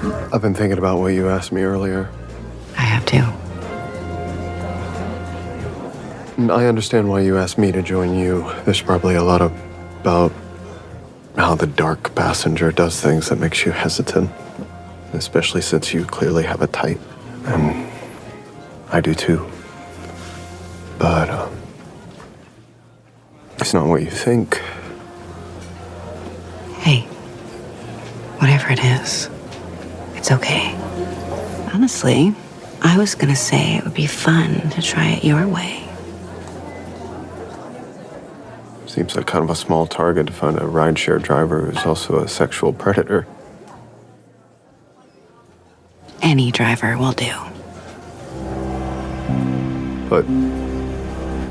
I've been thinking about what you asked me earlier. I have too. And I understand why you asked me to join you. There's probably a lot about how the dark passenger does things that makes you hesitant. Especially since you clearly have a type. And I do too. But, it's not what you think. Hey, whatever it is, it's okay. Honestly, I was gonna say it would be fun to try it your way. Seems like kind of a small target to find a rideshare driver who's also a sexual predator. Any driver will do. But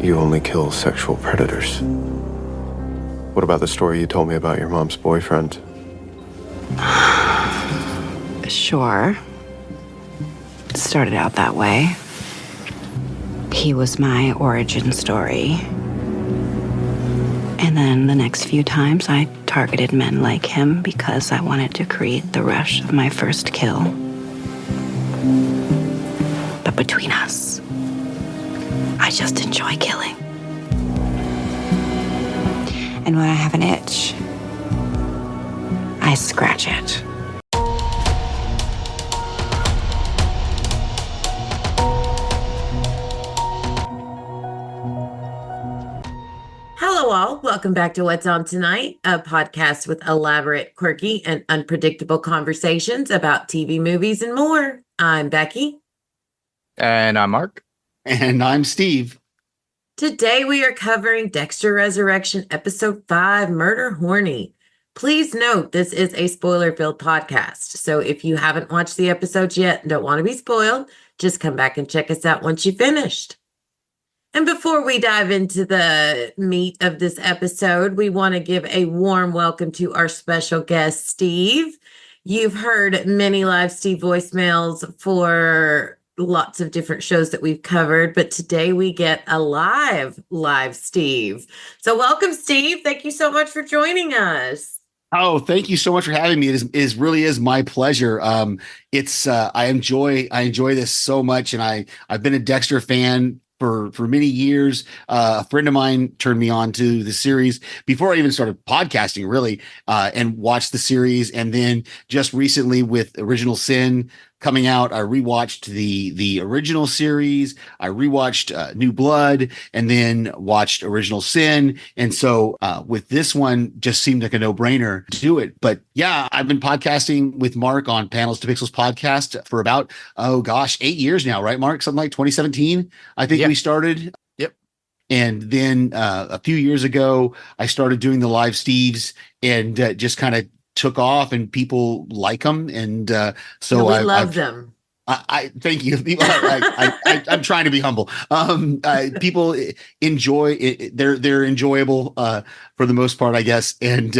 you only kill sexual predators. What about the story you told me about your mom's boyfriend? Sure. It started out that way. He was my origin story. And then the next few times I targeted men like him because I wanted to create the rush of my first kill. But between us, I just enjoy killing. And when I have an itch, I scratch it. Hello, all. Welcome back to What's On Tonight, a podcast with elaborate, quirky, and unpredictable conversations about TV, movies, and more. I'm Becky. And I'm Mark. And I'm Steve. Today we are covering Dexter Resurrection, Episode 5, Murder Horny. Please note this is a spoiler-filled podcast, so if you haven't watched the episodes yet and don't want to be spoiled, just come back and check us out once you've finished. And before we dive into the meat of this episode, we want to give a warm welcome to our special guest, Steve. You've heard many live Steve voicemails for lots of different shows that we've covered, but today we get a live Steve. So welcome, Steve. Thank you so much for joining us. Oh, thank you so much for having me. It really is my pleasure. I enjoy this so much, and I've been a Dexter fan for many years. A friend of mine turned me on to the series before I even started podcasting, really, and watched the series. And then just recently with Original Sin coming out, I rewatched the original series. I rewatched New Blood, and then watched Original Sin. And so with this one, just seemed like a no-brainer to do it. But yeah, I've been podcasting with Mark on Panels to Pixels podcast for about 8 years now, right, Mark? Something like 2017, I think we started. Yep. And then a few years ago, I started doing the live Steves, and just kind of took off, and people like them, and so we love them. I thank you. I'm trying to be humble. People enjoy it. They're enjoyable for the most part, I guess. And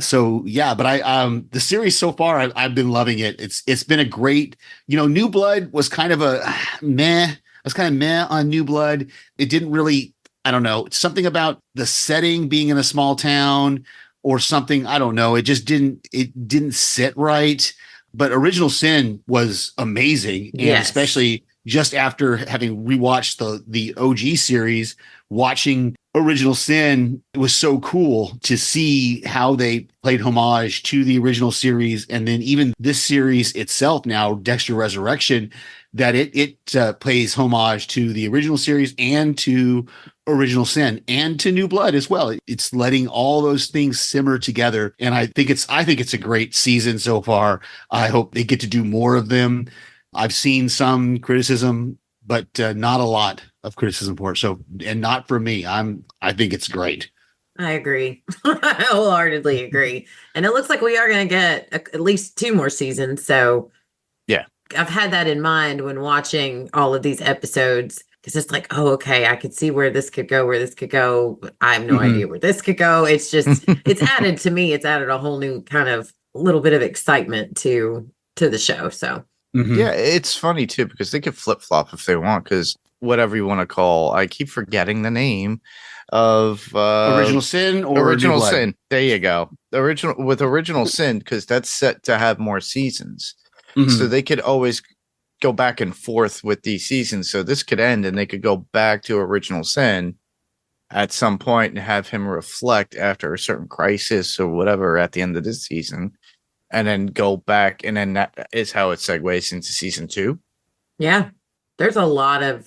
so yeah, but the series so far, I've been loving it. It's been a great. New Blood was kind of a meh. I was kind of meh on New Blood. It didn't really. I don't know. Something about the setting being in a small town or something. I don't know. It just didn't sit right. But Original Sin was amazing. And especially just after having rewatched the OG series, watching Original Sin, it was so cool to see how they played homage to the original series. And then even this series itself now, Dexter Resurrection, that it plays homage to the original series and to Original Sin and to New Blood as well. It's letting all those things simmer together, and I think it's a great season so far. I hope they get to do more of them. I've seen some criticism, but not a lot of criticism for it. So, and not for me. I think it's great. I agree. I wholeheartedly agree. And it looks like we are going to get at least 2 more seasons. So yeah, I've had that in mind when watching all of these episodes, because it's like, oh, okay, I could see where this could go, but I have no idea where this could go. It's just, it's added to me. It's added a whole new kind of little bit of excitement to the show. So yeah, it's funny too, because they could flip flop if they want, because whatever you want to call, I keep forgetting the name, of Original Sin or Original New Blood? Sin. There you go. Original Sin, because that's set to have more seasons. Mhm. So they could always go back and forth with these seasons. So this could end and they could go back to Original Sin at some point and have him reflect after a certain crisis or whatever at the end of this season, and then go back. And then that is how it segues into season 2. Yeah. There's a lot of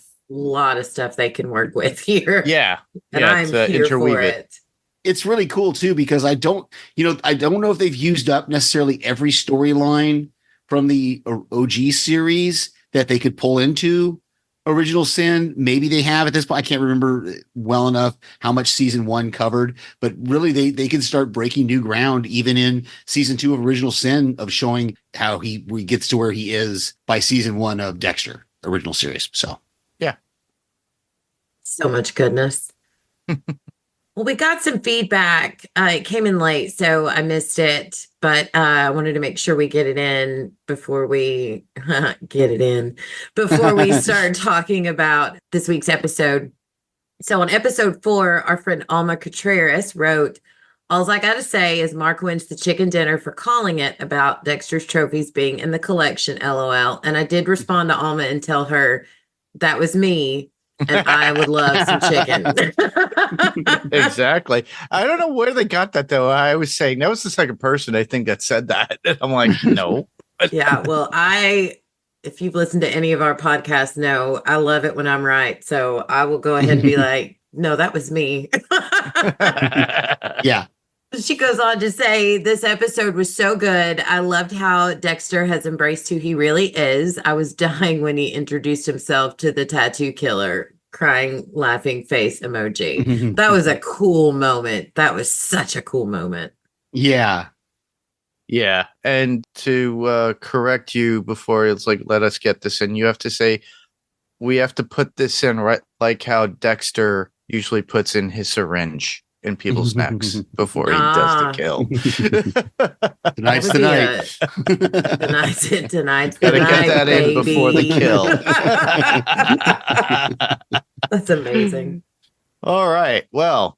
stuff they can work with here. Yeah. And yeah, I'm to here interweave for it. it. It's really cool too, because I don't know if they've used up necessarily every storyline from the OG series that they could pull into Original Sin. Maybe they have at this point. I can't remember well enough how much season 1 covered, but really they can start breaking new ground even in season 2 of Original Sin, of showing how he gets to where he is by season 1 of Dexter original series. So Yeah. So much goodness. Well, we got some feedback. It came in late, so I missed it, but I wanted to make sure we get it in before we start talking about this week's episode. So on episode 4, our friend Alma Contreras wrote, "All I gotta say is Mark wins the chicken dinner for calling it about Dexter's trophies being in the collection, LOL." And I did respond to Alma and tell her that was me, and I would love some chicken. Exactly. I don't know where they got that though. I was saying that was the second person I think that said that. I'm like, no. Yeah, well, if you've listened to any of our podcasts, know I love it when I'm right. So I will go ahead and be like, no, that was me. yeah. She goes on to say, "This episode was so good. I loved how Dexter has embraced who he really is. I was dying when he introduced himself to the tattoo killer. Crying, laughing face emoji. That was a cool moment. That was such a cool moment." Yeah. Yeah. And to correct you before it's like, let us get this in, you have to say, we have to put this in right like how Dexter usually puts in his syringe in people's necks before he does the kill. Tonight's the night. Tonight's the Gotta night, get that baby. in before the kill. That's amazing. All right. Well,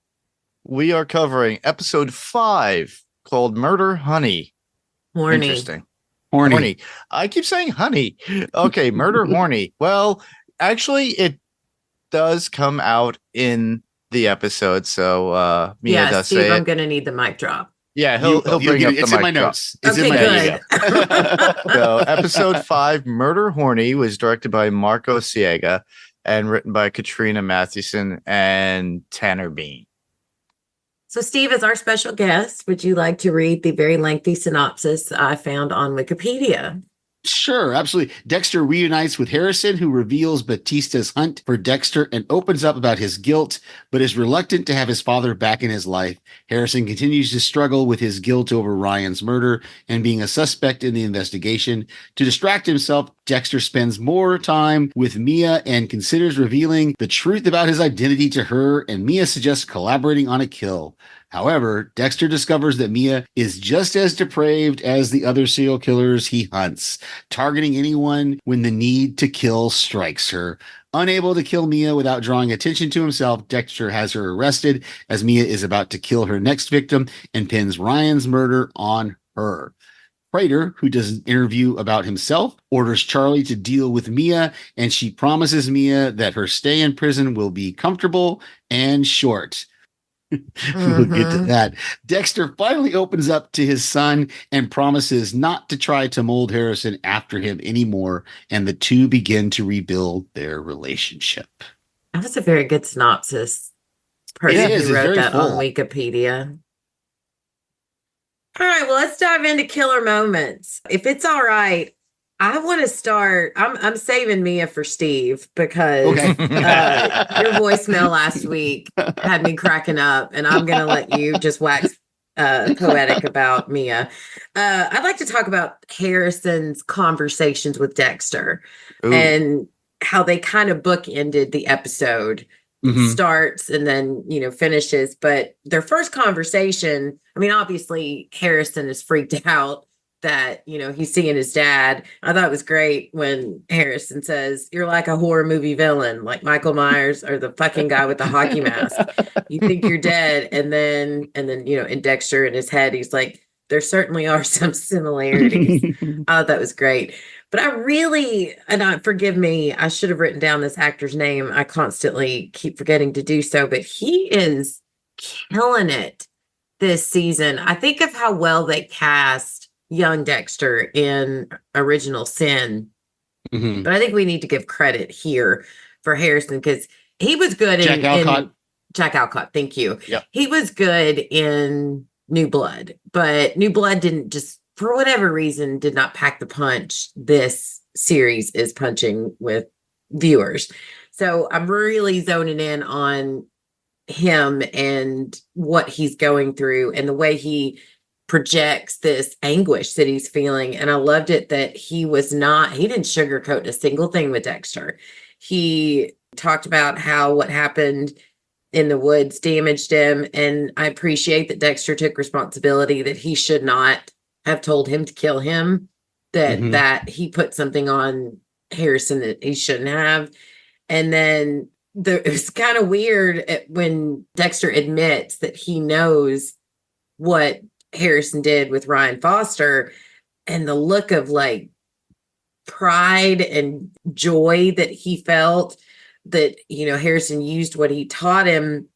we are covering episode 5 called Murder Honey. Horny. Interesting. Horny. I keep saying honey. Okay, Murder Horny. Well, actually, it does come out in the episode. So Mia does Steve, say I'm it. going to need the mic drop. Yeah, he'll bring up it's the in my mic drop. notes. It's Okay, in my good. notes. So, episode 5, Murder Horny, was directed by Marco Siega and written by Katrina Mathewson and Tanner Bean. So, Steve, as our special guest, would you like to read the very lengthy synopsis I found on Wikipedia? Sure, absolutely. Dexter reunites with Harrison, who reveals Batista's hunt for Dexter and opens up about his guilt, but is reluctant to have his father back in his life. Harrison continues to struggle with his guilt over Ryan's murder and being a suspect in the investigation. To distract himself, Dexter spends more time with Mia and considers revealing the truth about his identity to her, and Mia suggests collaborating on a kill. However, Dexter discovers that Mia is just as depraved as the other serial killers he hunts, targeting anyone when the need to kill strikes her. Unable to kill Mia without drawing attention to himself, Dexter has her arrested as Mia is about to kill her next victim and pins Ryan's murder on her. Prater, who does an interview about himself, orders Charlie to deal with Mia, and she promises Mia that her stay in prison will be comfortable and short. We'll get to that. Dexter finally opens up to his son and promises not to try to mold Harrison after him anymore, and the two begin to rebuild their relationship. That was a very good synopsis. Person It is. who It's wrote very that full. on Wikipedia. All right, well, let's dive into killer moments. If it's all right, I want to start. I'm saving Mia for Steve because Okay. your voicemail last week had me cracking up, and I'm going to let you just wax poetic about Mia. I'd like to talk about Harrison's conversations with Dexter and how they kind of bookended the episode. Mhm. Starts and then, finishes. But their first conversation, I mean, obviously Harrison is freaked out that, he's seeing his dad. I thought it was great when Harrison says, "You're like a horror movie villain, like Michael Myers or the fucking guy with the hockey mask. You think you're dead." And then, in Dexter in his head, he's like, there certainly are some similarities. I thought that was great. But I really, forgive me, I should have written down this actor's name. I constantly keep forgetting to do so, but he is killing it this season. I think of how well they cast young Dexter in Original Sin, but I think we need to give credit here for Harrison because he was good Jack Alcott. Jack Alcott, thank you. Yep. He was good in New Blood, but New Blood didn't just, for whatever reason, did not pack the punch this series is punching with viewers. So I'm really zoning in on him and what he's going through and the way he projects this anguish that he's feeling. And I loved it that he didn't sugarcoat a single thing with Dexter. He talked about how what happened in the woods damaged him. And I appreciate that Dexter took responsibility, that he should not have told him to kill him, that he put something on Harrison that he shouldn't have. And then it was kind of weird when Dexter admits that he knows what Harrison did with Ryan Foster, and the look of like pride and joy that he felt that, Harrison used what he taught him,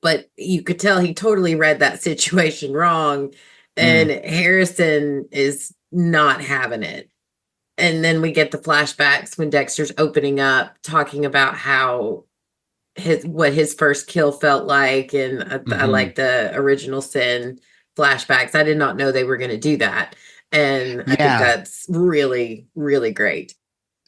but you could tell he totally read that situation wrong. And Harrison is not having it. And then we get the flashbacks when Dexter's opening up, talking about how what his first kill felt like. And I like the Original Sin flashbacks. I did not know they were going to do that. And I think that's really, really great.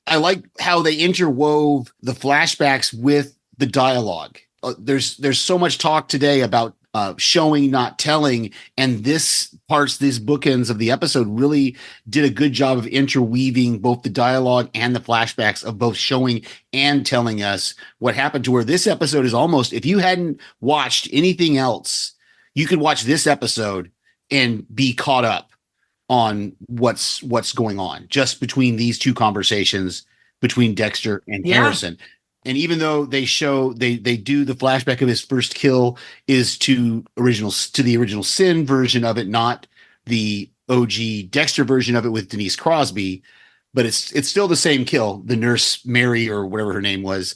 I like how they interwove the flashbacks with the dialogue. There's so much talk today about showing, not telling, and these bookends of the episode really did a good job of interweaving both the dialogue and the flashbacks of both showing and telling us what happened, to where this episode is almost, if you hadn't watched anything else, you could watch this episode and be caught up on what's going on just between these two conversations between Dexter and Harrison. And even though they do the flashback of his first kill is to the original Sin version of it, not the OG Dexter version of it with Denise Crosby, but it's still the same kill, the nurse Mary or whatever her name was.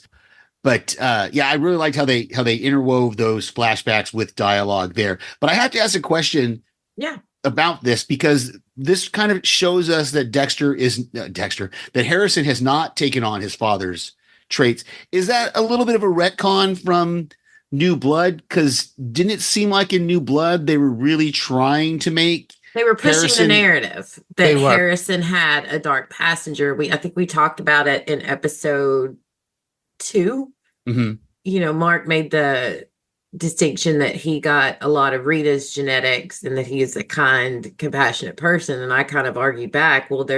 But I really liked how they interwove those flashbacks with dialogue there. But I have to ask a question about this, because this kind of shows us that that Harrison has not taken on his father's traits. Is that a little bit of a retcon from New Blood? Because didn't it seem like in New Blood they were really trying to make they were pushing the narrative that Harrison had a dark passenger. I think we talked about it in episode 2. Mark made the distinction that he got a lot of Rita's genetics and that he is a kind, compassionate person. And I kind of argued back, well,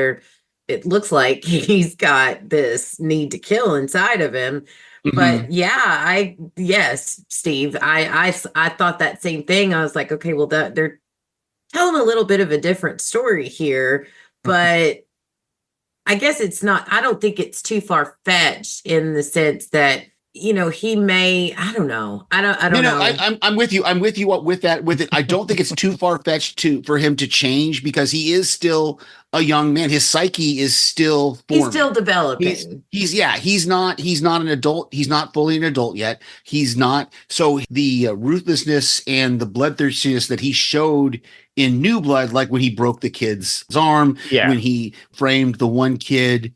it looks like he's got this need to kill inside of him. But yes, Steve, I thought that same thing. I was like, okay, well, they're telling a little bit of a different story here, but I guess I don't think it's too far fetched in the sense that, he may, I don't know. I don't know. I'm with you. I'm with you with it. I don't think it's too far fetched for him to change, because he is still a young man. His psyche is still forming. He's still developing. He's not an adult. He's not fully an adult yet. He's not. So the ruthlessness and the bloodthirstiness that he showed in New Blood, like when he broke the kid's arm, when he framed the one kid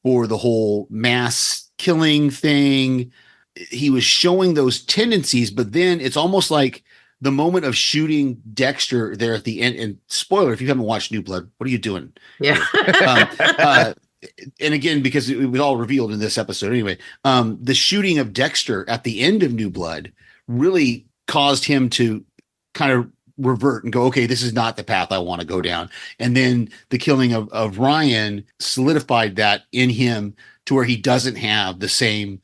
for the whole mass killing thing, he was showing those tendencies. But then it's almost like the moment of shooting Dexter there at the end, and spoiler, if you haven't watched New Blood, what are you doing? Yeah. And again, because it was all revealed in this episode anyway, the shooting of Dexter at the end of New Blood really caused him to kind of revert and go, okay, this is not the path I want to go down. And then the killing of Ryan solidified that in him, to where he doesn't have the same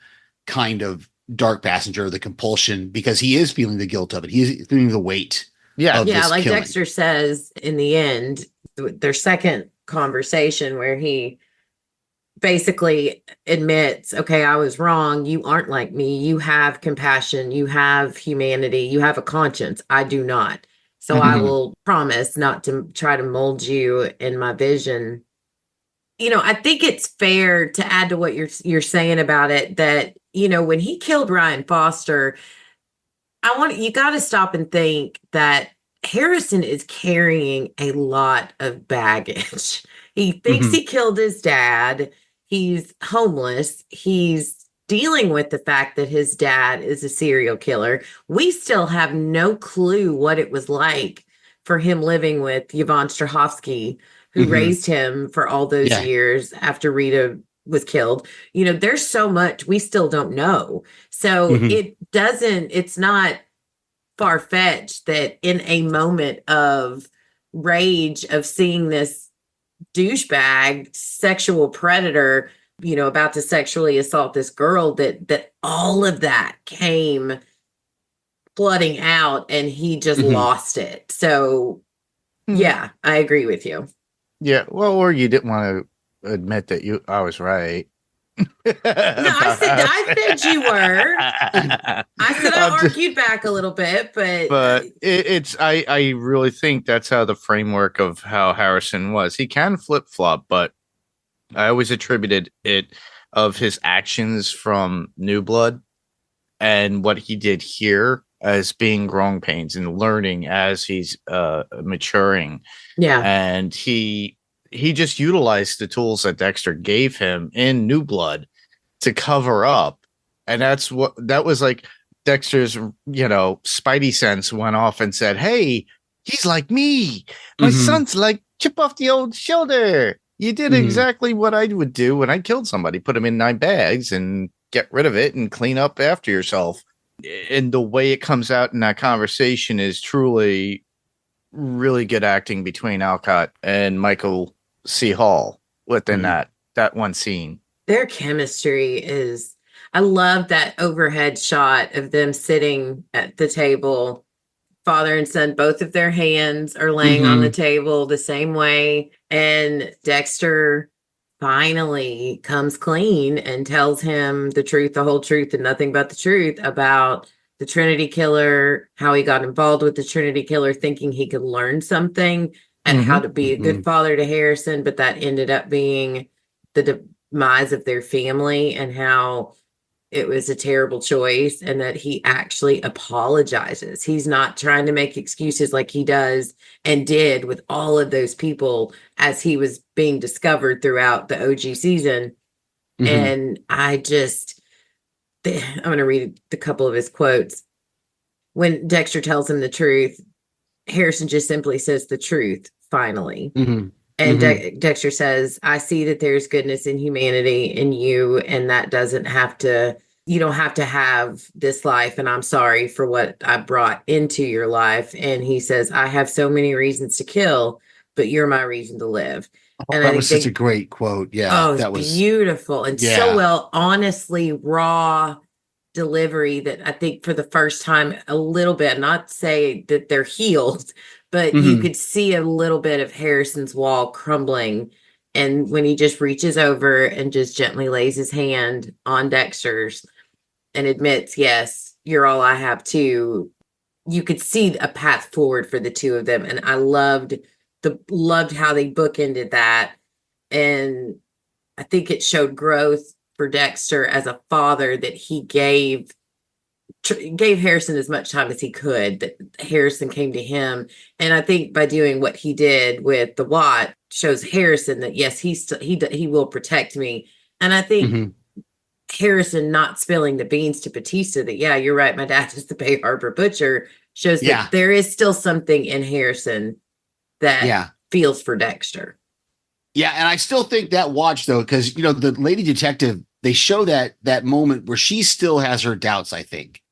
kind of dark passenger, the compulsion, because he is feeling the guilt of it. He is feeling the weight. Like killing. Dexter says in the end, their second conversation where he basically admits, okay, I was wrong. You aren't like me. You have compassion. You have humanity. You have a conscience. I do not. So I will promise not to try to mold you in my vision. You know, I think it's fair to add to what you're saying about it that, you know, when he killed Ryan Foster, you got to stop and think that Harrison is carrying a lot of baggage. He thinks he killed his dad. He's homeless. He's dealing with the fact that his dad is a serial killer. We still have no clue what it was like for him living with Yvonne Strahovski, who raised him for all those years after Rita was killed. You know, there's so much we still don't know. So it's not far-fetched that in a moment of rage of seeing this douchebag sexual predator, you know, about to sexually assault this girl, that all of that came flooding out and he just lost it. So yeah, I agree with you. Yeah, well, or you didn't want to admit that I was right. No, I said you were. I said I argued back a little bit, but I really think that's how the framework of how Harrison was. He can flip flop, but I always attributed it of his actions from New Blood and what he did here as being growing pains and learning as he's maturing. Yeah, and he just utilized the tools that Dexter gave him in New Blood to cover up. And that was like Dexter's, you know, spidey sense went off and said, hey, he's like me. My son's like chip off the old shoulder. You did exactly what I would do when I killed somebody, put him in 9 bags and get rid of it and clean up after yourself. And the way it comes out in that conversation is truly really good acting between Alcott and Michael C. Hall within that one scene. Their chemistry is, I love that overhead shot of them sitting at the table, father and son, both of their hands are laying on the table the same way. And Dexter finally comes clean and tells him the truth, the whole truth, and nothing but the truth about the Trinity Killer, how he got involved with the Trinity Killer, thinking he could learn something and how to be a good father to Harrison, but that ended up being the demise of their family and how it was a terrible choice and that he actually apologizes. He's not trying to make excuses like he does and did with all of those people as he was being discovered throughout the OG season. And I'm going to read a couple of his quotes. When Dexter tells him the truth, Harrison just simply says the truth, finally. And Dexter says, I see that there's goodness and humanity in you, and that you don't have to have this life, and I'm sorry for what I brought into your life. And he says, I have so many reasons to kill, but you're my reason to live. And that was such a great quote. Yeah, that was beautiful and so well, honestly, raw delivery that I think for the first time a little bit, not say that they're healed, but you could see a little bit of Harrison's wall crumbling. And when he just reaches over and just gently lays his hand on Dexter's and admits, yes, you're all I have too, you could see a path forward for the two of them. And I loved how they bookended that. And I think it showed growth for Dexter as a father, that he gave Harrison as much time as he could, that Harrison came to him. And I think by doing what he did with the Watt shows Harrison that, yes, he will protect me. And I think Harrison not spilling the beans to Batista that, yeah, you're right, my dad is the Bay Harbor Butcher, shows that there is still something in Harrison that feels for Dexter. Yeah, and I still think that watch, though, because, you know, the lady detective, they show that moment where she still has her doubts, I think.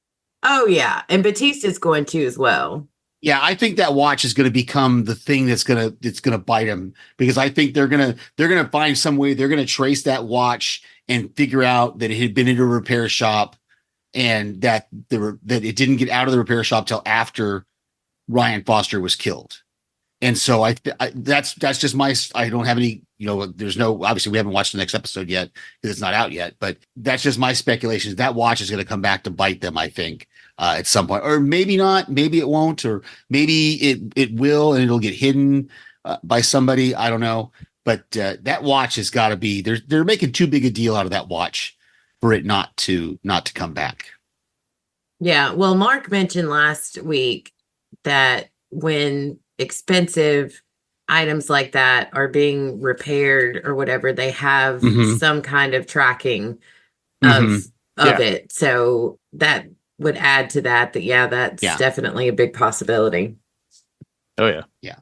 Oh, yeah. And Batista's going to as well. Yeah, I think that watch is going to become the thing that's going to bite him, because I think they're going to find some way. They're going to trace that watch and figure out that it had been in a repair shop and that it didn't get out of the repair shop till after Ryan Foster was killed. And so that's just my, I don't have any, there's no, obviously we haven't watched the next episode yet because it's not out yet, but that's just my speculation. That watch is going to come back to bite them, I think, at some point, or maybe not, maybe it won't, or maybe it will, and it'll get hidden by somebody. I don't know. But that watch has got to be, they're making too big a deal out of that watch for it not to come back. Yeah. Well, Mark mentioned last week that when expensive items like that are being repaired or whatever, they have some kind of tracking of it. So that would add to that, that's definitely a big possibility. Oh, yeah. Yeah.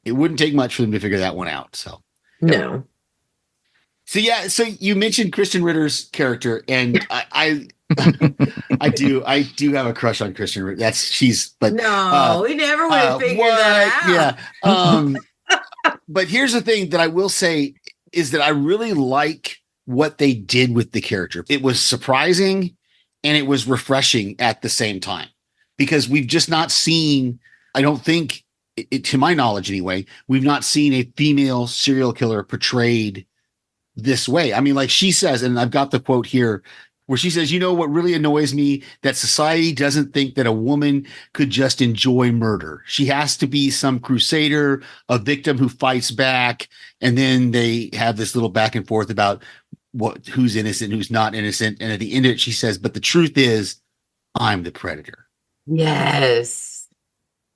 It wouldn't take much for them to figure that one out. So, no. So, so you mentioned Kristen Ritter's character, and I do have a crush on Kristen Ritter. No, we never would have figured that out. Yeah. But here's the thing that I will say is that I really like what they did with the character. It was surprising and it was refreshing at the same time, because we've just not seen, I don't think, to my knowledge anyway, we've not seen a female serial killer portrayed this way. I mean, like she says, and I've got the quote here where she says, what really annoys me, that society doesn't think that a woman could just enjoy murder. She has to be some crusader, a victim who fights back. And then they have this little back and forth about who's innocent, who's not innocent. And at the end of it, she says, but the truth is, I'm the predator. Yes.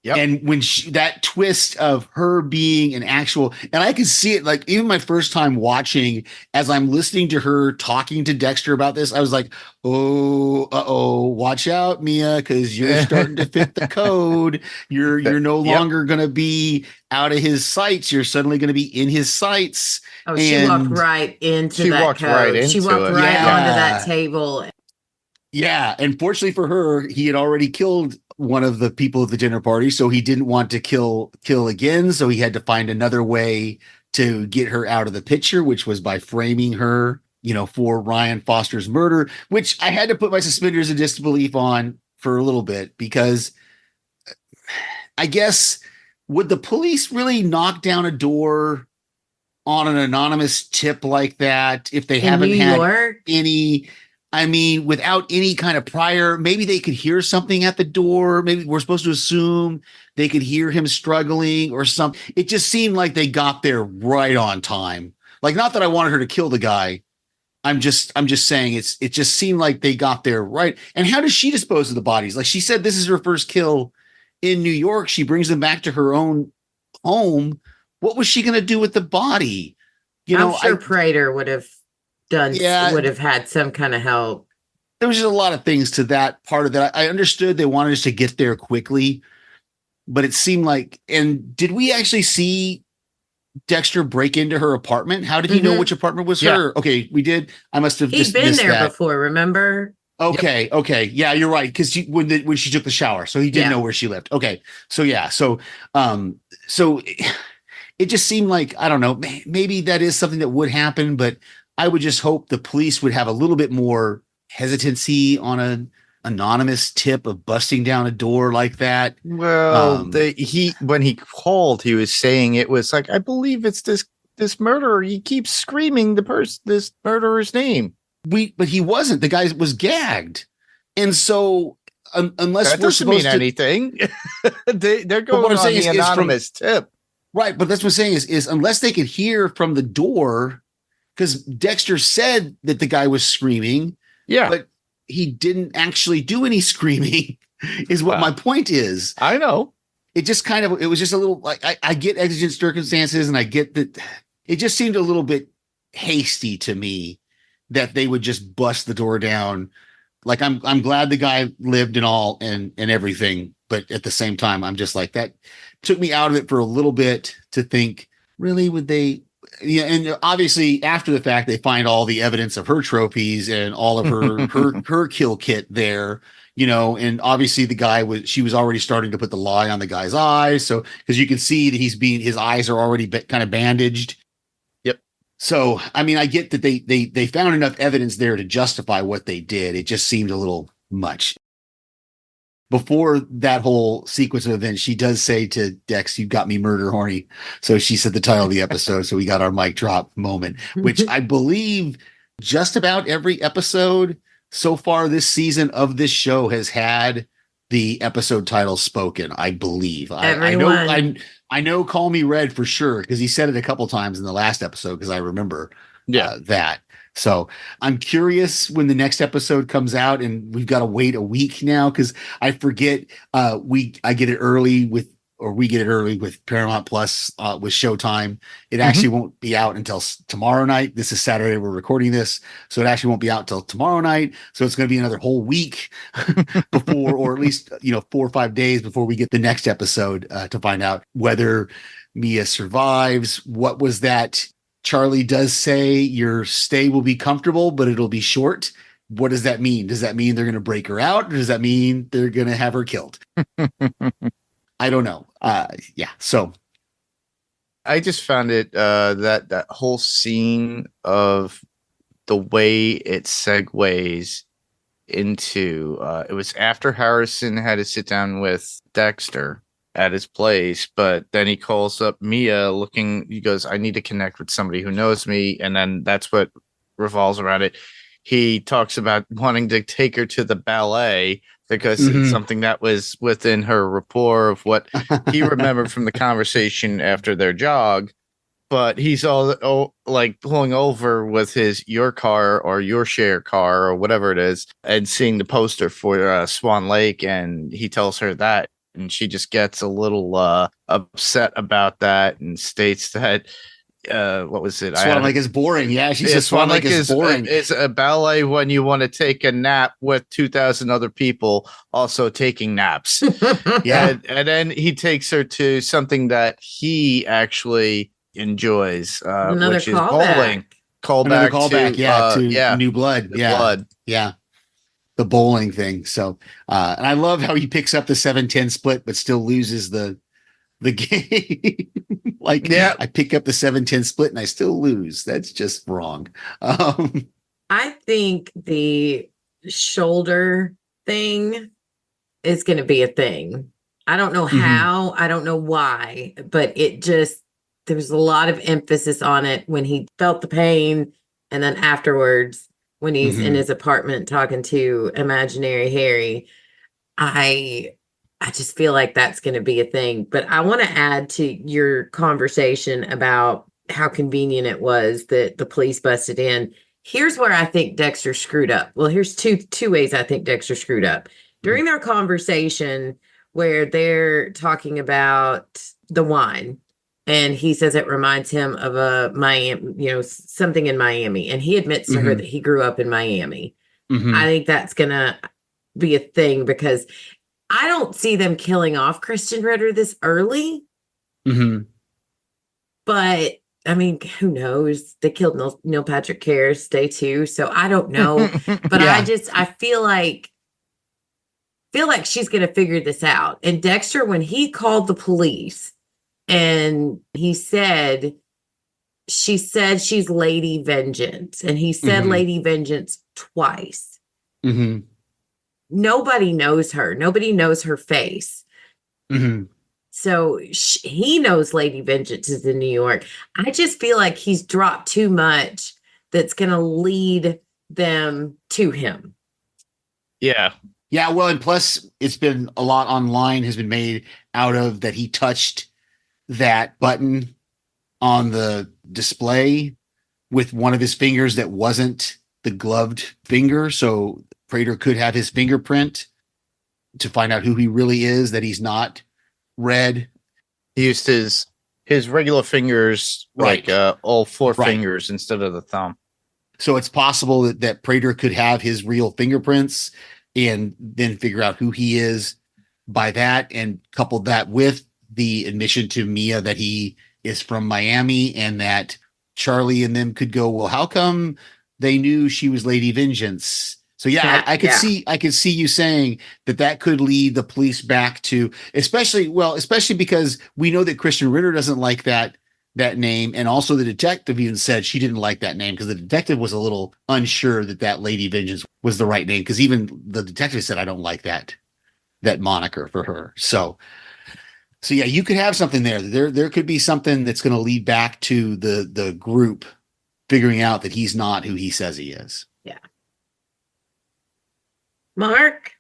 Yep. And when that twist of her being an actual, and I could see it, like even my first time watching, as I'm listening to her talking to Dexter about this, I was like, watch out, Mia, because you're starting to fit the code. You're no longer going to be out of his sights. You're suddenly going to be in his sights. Oh, she walked right into that code. She walked right onto that table. Yeah. And fortunately for her, he had already killed one of the people at the dinner party, so he didn't want to kill again. So he had to find another way to get her out of the picture, which was by framing her, for Ryan Foster's murder, which I had to put my suspenders of disbelief on for a little bit, because I guess, would the police really knock down a door on an anonymous tip like that if they haven't had any? I mean, without any kind of prior, maybe they could hear something at the door. Maybe we're supposed to assume they could hear him struggling or something. It just seemed like they got there right on time. Like, not that I wanted her to kill the guy. I'm just saying it just seemed like they got there right. And how does she dispose of the bodies? Like she said, this is her first kill in New York. She brings them back to her own home. What was she going to do with the body? I'm sure Prater would have would have had some kind of help. There was just a lot of things to that part of that. I understood they wanted us to get there quickly, but it seemed like, and did we actually see Dexter break into her apartment? How did he know which apartment was her? Okay, we did. I must have He'd been there before, remember? Okay. Yep. Okay. Yeah, you're right. Because when she took the shower, so he didn't know where she lived. Okay. So yeah. So it just seemed like, I don't know, maybe that is something that would happen, but I would just hope the police would have a little bit more hesitancy on an anonymous tip of busting down a door like that. Well, when he called, he was saying it was like, I believe it's this murderer. He keeps screaming this murderer's name. But he wasn't. The guy was gagged, and so unless that doesn't mean anything, they're going on the anonymous tip, right? But that's what I'm saying is unless they could hear from the door. Because Dexter said that the guy was screaming, but he didn't actually do any screaming, is what my point is. I know. It just it was just a little, like, I get exigent circumstances, and I get that it just seemed a little bit hasty to me that they would just bust the door down. Like, I'm glad the guy lived and all and everything, but at the same time, I'm just like, that took me out of it for a little bit to think, really, would they? Yeah, and obviously after the fact, they find all the evidence of her trophies and all of her kill kit there, and obviously she was already starting to put the lie on the guy's eyes. So, because you can see that his eyes are already kind of bandaged. Yep. So, I mean, I get that they found enough evidence there to justify what they did. It just seemed a little much. before that whole sequence of events, she does say to Dex, "You got me murder horny." So she said the title of the episode. So we got our mic drop moment, which I believe just about every episode so far this season of this show has had the episode title spoken. I believe. I know. Call Me Red for sure because he said it a couple times in the last episode because I remember that. So I'm curious when the next episode comes out, and we've got to wait a week now because I forget I get it early with we get it early with Paramount Plus with Showtime. It actually won't be out until tomorrow night. This is Saturday. We're recording this, so it actually won't be out till tomorrow night. So it's going to be another whole week before, or at least 4 or 5 days before we get the next episode to find out whether Mia survives. What was that? Charlie does say your stay will be comfortable, but it'll be short. What does that mean? Does that mean they're going to break her out? Or does that mean they're going to have her killed? I don't know. So I just found it that whole scene of the way it segues into it was after Harrison had to sit down with Dexter at his place, but then he calls up Mia he goes, I need to connect with somebody who knows me, and then that's what revolves around it. He talks about wanting to take her to the ballet because it's something that was within her rapport of what he remembered from the conversation after their jog. But he's all like pulling over with your car or your share car or whatever it is, and seeing the poster for Swan Lake, and he tells her that, and she just gets a little upset about that and states that what was it? Swan Lake is boring. Yeah, she says Swan Lake is boring. It's a ballet when you want to take a nap with 2,000 other people also taking naps. Yeah, and then he takes her to something that he actually enjoys, which is bowling. Callback to New Blood. Blood. Yeah. The bowling thing. So, and I love how he picks up the 7-10 split, but still loses the game. I pick up the 7-10 split and I still lose. That's just wrong. I think the shoulder thing is going to be a thing. I don't know how, I don't know why, but there's a lot of emphasis on it when he felt the pain, and then afterwards when he's in his apartment talking to imaginary Harry. I just feel like that's going to be a thing. But I want to add to your conversation about how convenient it was that the police busted in. Here's where I think Dexter screwed up. Well, here's two ways I think Dexter screwed up. During their conversation where they're talking about the wine, and he says it reminds him of a Miami, something in Miami. And he admits to her that he grew up in Miami. I think that's going to be a thing because I don't see them killing off Christian Ritter this early. But I mean, who knows? They killed Neil Patrick Harris day 2, so I don't know. But I feel like she's going to figure this out. And Dexter, when he called the police and he said, she said she's Lady Vengeance, and he said Lady Vengeance twice. Nobody knows her. Nobody knows her face. So he knows Lady Vengeance is in New York. I just feel like he's dropped too much that's going to lead them to him. Yeah. Yeah. Well, and plus it's been a lot online has been made out of that. He touched that button on the display with one of his fingers that wasn't the gloved finger. So Prater could have his fingerprint to find out who he really is, that he's not Red. He used his regular fingers, like all 4 fingers instead of the thumb. So it's possible that Prater could have his real fingerprints and then figure out who he is by that, and couple that with the admission to Mia that he is from Miami, and that Charlie and them could go, well, how come they knew she was Lady Vengeance? So I could see you saying that could lead the police back to, especially because we know that Christian Ritter doesn't like that name, and also the detective even said she didn't like that name because the detective was a little unsure that Lady Vengeance was the right name, because even the detective said, I don't like that that moniker for her. So yeah, you could have something there. There could be something that's going to lead back to the group figuring out that he's not who he says he is. Yeah. Mark,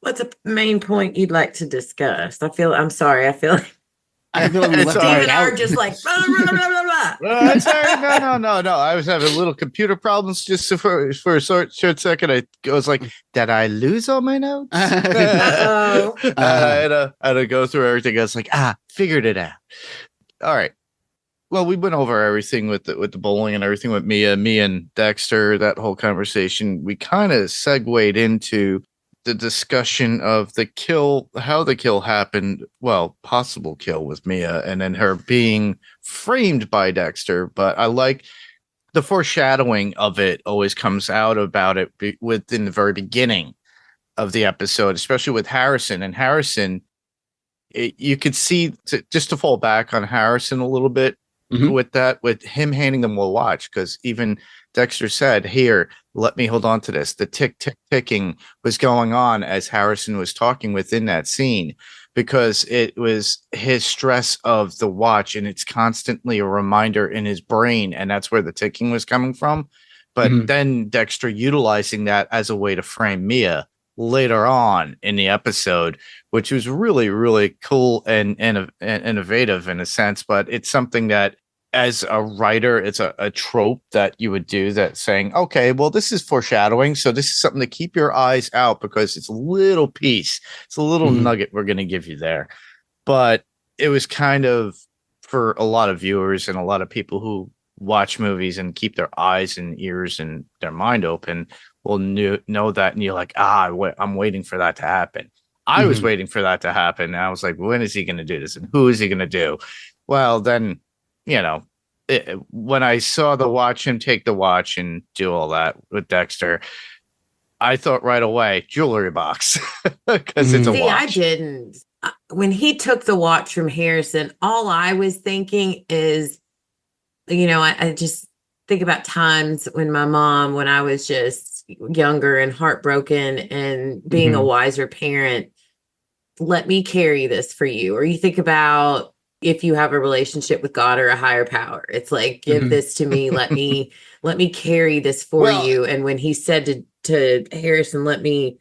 what's a main point you'd like to discuss? I feel like I feel like we left Steve it and I are out. just like blah, blah, blah, blah, blah. No, sorry. No. I was having little computer problems just for a short second. I was like, did I lose all my notes? Uh-oh. I had to go through everything. I was like, figured it out. All right. Well, we went over everything with the bowling and everything with me and Dexter, that whole conversation. We kind of segued into the discussion of the kill, how the kill happened. Well, possible kill with Mia, and then her being framed by Dexter. But I like the foreshadowing of it always comes out about it within the very beginning of the episode, especially with Harrison. And Harrison, you could see, just to fall back on Harrison a little bit, with him handing them a watch, because even Dexter said, here, let me hold on to this. The ticking was going on as Harrison was talking within that scene, because it was his stress of the watch, and it's constantly a reminder in his brain, and that's where the ticking was coming from. But then Dexter utilizing that as a way to frame Mia later on in the episode, which was really, really cool and innovative in a sense. But it's something that, as a writer, it's a trope that you would do, that saying, okay, well, this is foreshadowing, so this is something to keep your eyes out, because it's a little piece, it's a little nugget we're going to give you there. But it was kind of, for a lot of viewers and a lot of people who watch movies and keep their eyes and ears and their mind open, will know that, and you're like, I'm waiting for that to happen. I was waiting for that to happen, and I was like, when is he going to do this, and who is he going to do? Well, then, when I saw him take the watch and do all that with Dexter, I thought right away, jewelry box, because it's a watch. I didn't. When he took the watch from Harrison, all I was thinking is, I just think about times when I was just younger and heartbroken and being a wiser parent, let me carry this for you. Or you think about, if you have a relationship with God or a higher power, it's like, give this to me. Let me carry this for you. And when he said to Harrison, let me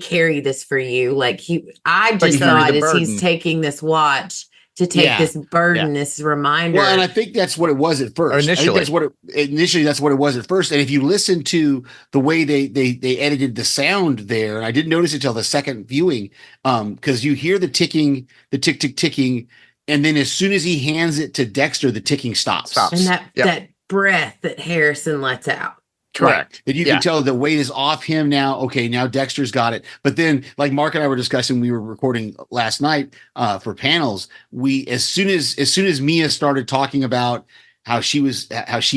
carry this for you. Like I just thought as he's taking this watch to take this burden, this reminder. Well, and I think that's what it was at first. Initially, that's what it was at first. And if you listen to the way they edited the sound there, and I didn't notice it until the second viewing, because you hear the ticking, the ticking. And then as soon as he hands it to Dexter, the ticking stops. And that breath that Harrison lets out. Correct. Right. And you can tell the weight is off him now. Okay, now Dexter's got it. But then, like Mark and I were discussing, we were recording last night for panels. As soon as Mia started talking about how she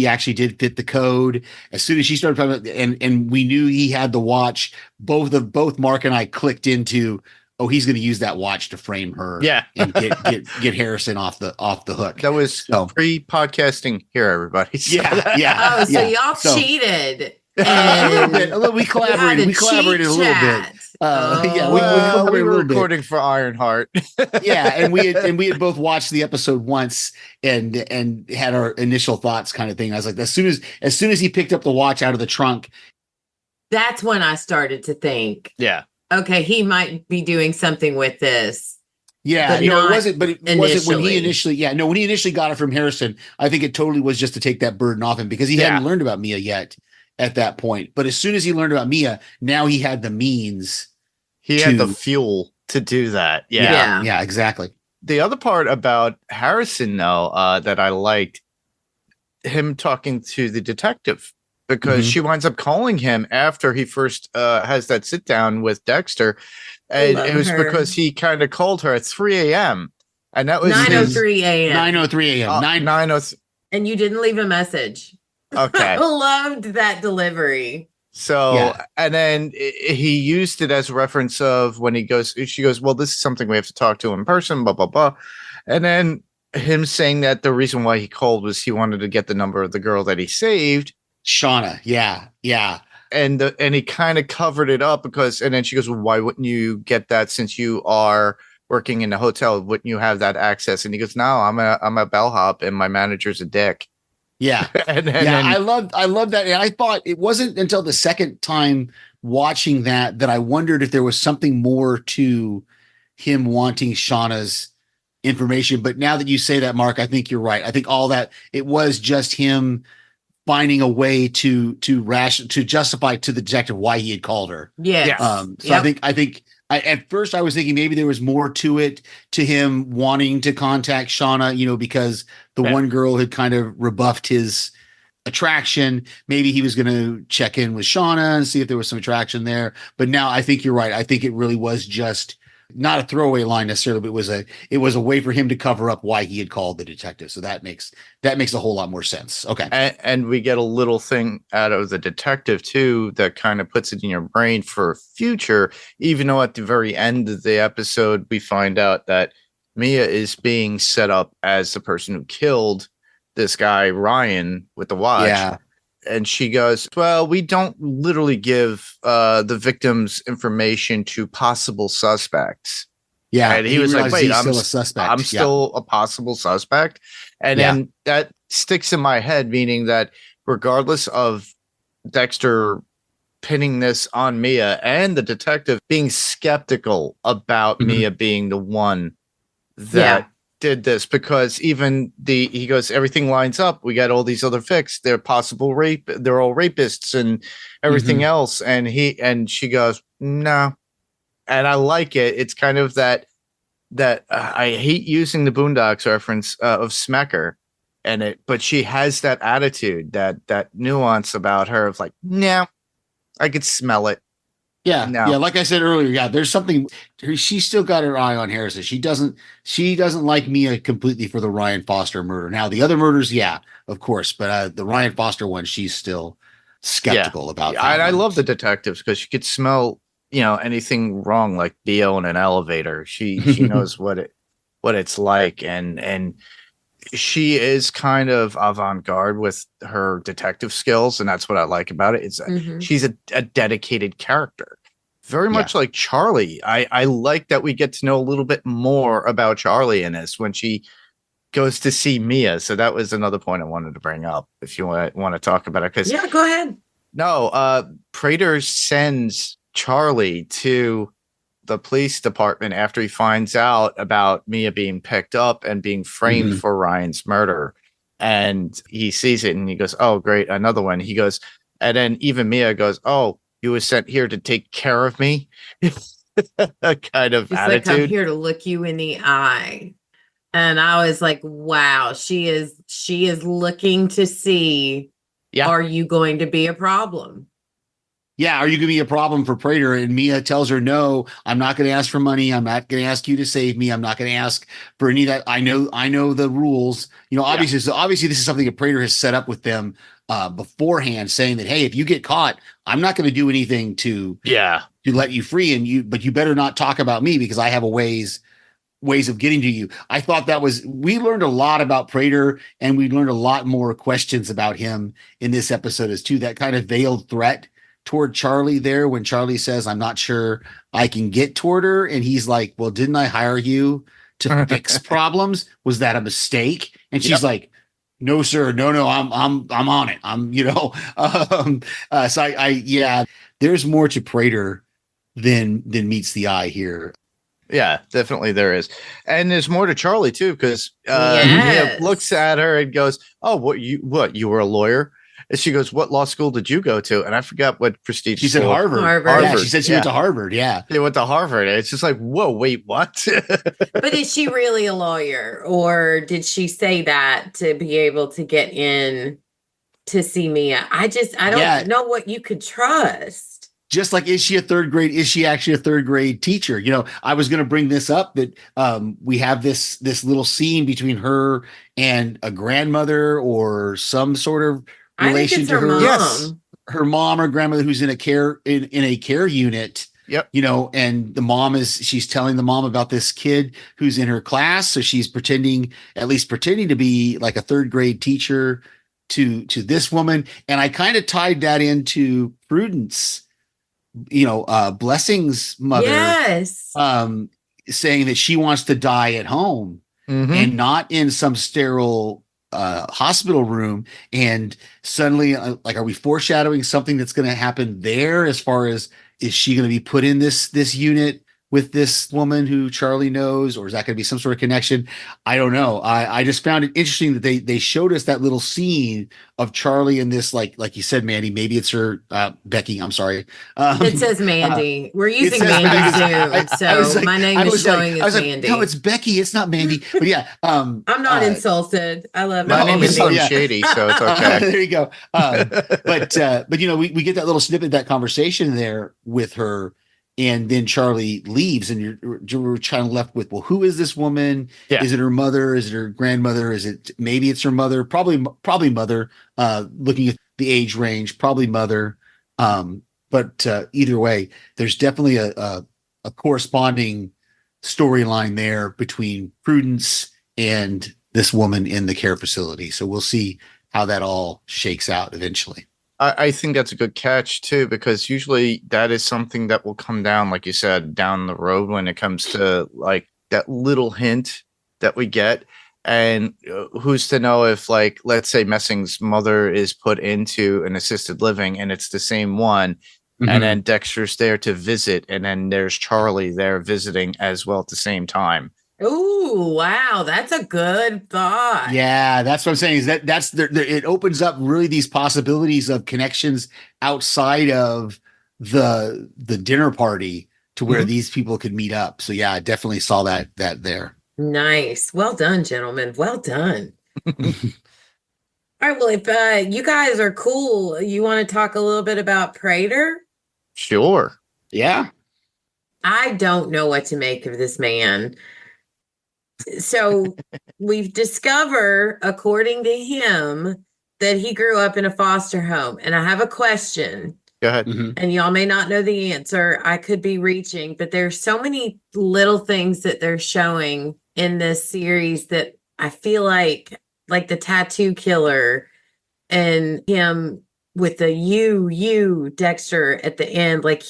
actually did fit the code, as soon as she started talking about, and we knew he had the watch, both Mark and I clicked into, oh, he's going to use that watch to frame her, and get Harrison off the hook. That was pre-podcasting here, everybody. So y'all cheated. A little bit. We collaborated. We collaborated a little bit. We were recording for Ironheart. And we had both watched the episode once and had our initial thoughts, kind of thing. I was like, as soon as he picked up the watch out of the trunk, that's when I started to think, okay, he might be doing something with this. It wasn't when he initially got it from Harrison. I think it totally was just to take that burden off him, because he hadn't learned about Mia yet at that point. But as soon as he learned about Mia, now he had the means. He had the fuel to do that. Yeah, exactly. The other part about Harrison, though, that I liked, him talking to the detective, because she winds up calling him after he first has that sit down with Dexter. And it was because he kind of called her at 3 a.m. And that was 9:03 a.m. 9:03 a.m. 9:03. And you didn't leave a message. Okay. I loved that delivery. So, and then he used it as a reference of when she goes, well, this is something we have to talk to in person, blah, blah, blah. And then him saying that the reason why he called was he wanted to get the number of the girl that he saved. Shauna. Yeah. and he kind of covered it up and then she goes, well, why wouldn't you get that since you are working in the hotel? Wouldn't you have that access? And he goes, no, I'm a bellhop and my manager's a dick. Yeah. I love that. And I thought it wasn't until the second time watching that I wondered if there was something more to him wanting Shauna's information. But now that you say that, Mark, I think you're right. I think all that, it was just him finding a way to justify to the detective why he had called her. Yes. I think at first I was thinking maybe there was more to it, to him wanting to contact Shauna, because the one girl had kind of rebuffed his attraction. Maybe he was going to check in with Shauna and see if there was some attraction there. But now I think you're right. I think it really was just not a throwaway line necessarily, but it was a way for him to cover up why he had called the detective. So that makes a whole lot more sense. Okay. And we get a little thing out of the detective too, that kind of puts it in your brain for future, even though at the very end of the episode, we find out that Mia is being set up as the person who killed this guy, Ryan, with the watch. Yeah. And she goes, well, we don't literally give the victim's information to possible suspects. Yeah. And he was like, wait, I'm still a suspect. I'm still a possible suspect. And then that sticks in my head, meaning that regardless of Dexter pinning this on Mia and the detective being skeptical about Mia being the one that did this, because even he goes, everything lines up. We got all these other ficks. They're possible rape. They're all rapists and everything else. And she goes, no. And I like it. It's kind of that I hate using the Boondocks reference of Smecker but she has that attitude, that nuance about her of like, no, I could smell it. Yeah. No. Yeah. Like I said earlier, there's something. She's still got her eye on Harrison. She doesn't like Mia completely for the Ryan Foster murder. Now the other murders, of course, but the Ryan Foster one, she's still skeptical about. I love the detectives because she could smell, anything wrong, like BO in an elevator. She knows what it's like, and she is kind of avant-garde with her detective skills, and that's what I like about it. It's she's a dedicated character, very much like Charlie. I like that we get to know a little bit more about Charlie in this when she goes to see Mia. So that was another point I wanted to bring up if you want to talk about it. Yeah, go ahead. No, Prater sends Charlie to the police department after he finds out about Mia being picked up and being framed for Ryan's murder. And he sees it and he goes, oh, great, another one. He goes, and then even Mia goes, oh, you were sent here to take care of me? A kind of She's attitude. like, I'm here to look you in the eye. And I was like, wow, she is looking to see, are you going to be a problem? Yeah, are you going to be a problem for Prater? And Mia tells her, no, I'm not going to ask for money. I'm not going to ask you to save me. I'm not going to ask for any of that. I know the rules. Obviously this is something that Prater has set up with them beforehand, saying that, hey, if you get caught, I'm not going to do anything to let you free, but you better not talk about me because I have ways of getting to you. I thought we learned a lot about Prater, and we learned a lot more questions about him in this episode as to that kind of veiled threat toward Charlie there, when Charlie says, I'm not sure I can get toward her. And he's like, well, didn't I hire you to fix problems? Was that a mistake? And she's like, no, sir. No, I'm on it. So there's more to Prater than meets the eye here. Yeah, definitely there is. And there's more to Charlie too, because Mia looks at her and goes, oh, you were a lawyer? And she goes, what law school did you go to? And I forgot what prestigious She said Harvard. Yeah, she said she went to Harvard. Yeah. She went to Harvard. It's just like, whoa, wait, what? But is she really a lawyer? Or did she say that to be able to get in to see Mia? I don't know what you could trust. Just like, is she actually a third grade teacher? I was going to bring this up, that we have this little scene between her and a grandmother or some sort of relation to her. Mom. Yes, her mom or grandmother who's in a care unit. Yep. And the mom she's telling the mom about this kid who's in her class. So she's pretending to be like a third grade teacher to this woman. And I kind of tied that into Prudence, Blessing's mother, Yes. saying that she wants to die at home and not in some sterile hospital room. And suddenly, are we foreshadowing something that's going to happen there? As far as, is she going to be put in this unit with this woman who Charlie knows, or is that going to be some sort of connection? I don't know. I just found it interesting that they showed us that little scene of Charlie and this, like you said, Mandy, maybe it's her, Becky, I'm sorry. It says Mandy. We're using Mandy soon. So my name is showing as Mandy. No, it's Becky. It's not Mandy. But yeah. I'm not insulted. I love my name is Mandy. Shady, so it's okay. There you go. But we get that little snippet, that conversation there with her. And then Charlie leaves, and you're kind of left with, well, who is this woman? Yeah. Is it her mother? Is it her grandmother? Maybe it's her mother? Probably mother. Looking at the age range, probably mother. But either way, there's definitely a corresponding storyline there between Prudence and this woman in the care facility. So we'll see how that all shakes out eventually. I think that's a good catch too, because usually that is something that will come down, like you said, down the road when it comes to like that little hint that we get. And who's to know if, like, let's say Messing's mother is put into an assisted living and it's the same one. And then Dexter's there to visit, and then there's Charlie there visiting as well at the same time. Oh, wow. That's a good thought. Yeah, that's what I'm saying, is that's it opens up really these possibilities of connections outside of the dinner party to where these people could meet up. So yeah, I definitely saw that there. Nice. Well done, gentlemen. Well done. All right. Well, if you guys are cool, you want to talk a little bit about Prater? Sure. Yeah. I don't know what to make of this man. So we've discovered, according to him, that he grew up in a foster home. And I have a question. Go ahead. And y'all may not know the answer. I could be reaching, but there's so many little things that they're showing in this series that I feel like the tattoo killer and him with the you Dexter at the end, like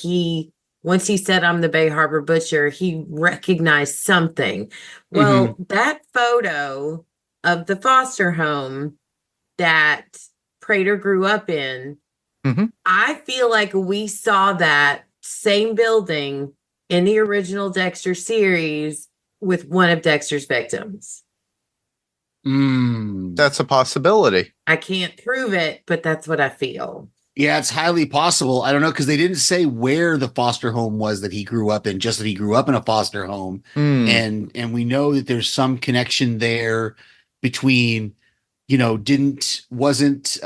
once he said, I'm the Bay Harbor Butcher, he recognized something. Well, that photo of the foster home that Prater grew up in, I feel like we saw that same building in the original Dexter series with one of Dexter's victims. That's a possibility. I can't prove it, but that's what I feel. Yeah, it's highly possible. I don't know, because they didn't say where the foster home was that he grew up in, just that he grew up in a foster home. And we know that there's some connection there between, wasn't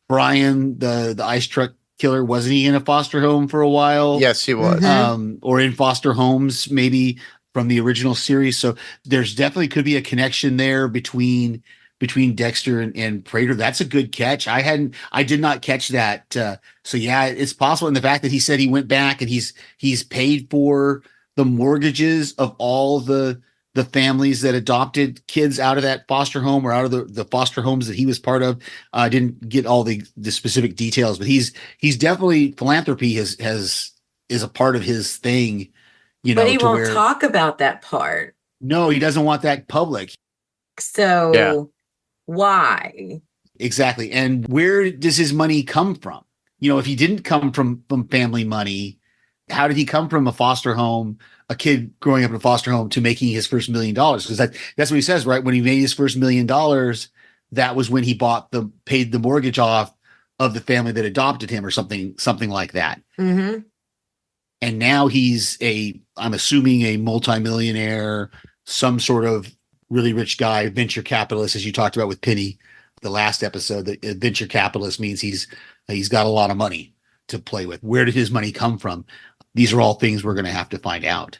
Brian, the ice truck killer, wasn't he in a foster home for a while? Yes, he was. Or in foster homes, maybe from the original series. So there's definitely could be a connection there between Dexter and Prater. That's a good catch. I did not catch that. So yeah, it's possible. And the fact that he said he went back and he's paid for the mortgages of all the families that adopted kids out of that foster home, or out of the foster homes that he was part of. I didn't get all the specific details, but he's definitely, philanthropy is a part of his thing, but he won't talk about that part. No, he doesn't want that public. So yeah. Why? Exactly. And where does his money come from? If he didn't come from family money, how did he come from a foster home, a kid growing up in a foster home, to making his first $1 million? Because that's what he says, right? When he made his first $1 million, that was when he paid the mortgage off of the family that adopted him, or something like that. And now he's I'm assuming a multimillionaire, some sort of really rich guy, venture capitalist, as you talked about with Penny, the last episode. The venture capitalist means he's got a lot of money to play with. Where did his money come from? These are all things we're going to have to find out.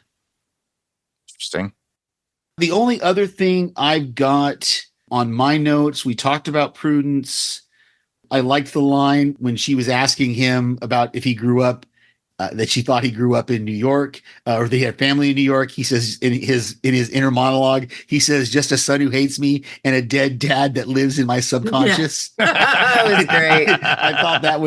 Interesting. The only other thing I've got on my notes, we talked about Prudence. I liked the line when she was asking him about if he grew up that she thought he grew up in New York, or they had family in New York. He says in his inner monologue, he says, "Just a son who hates me and a dead dad that lives in my subconscious." That was great. I thought that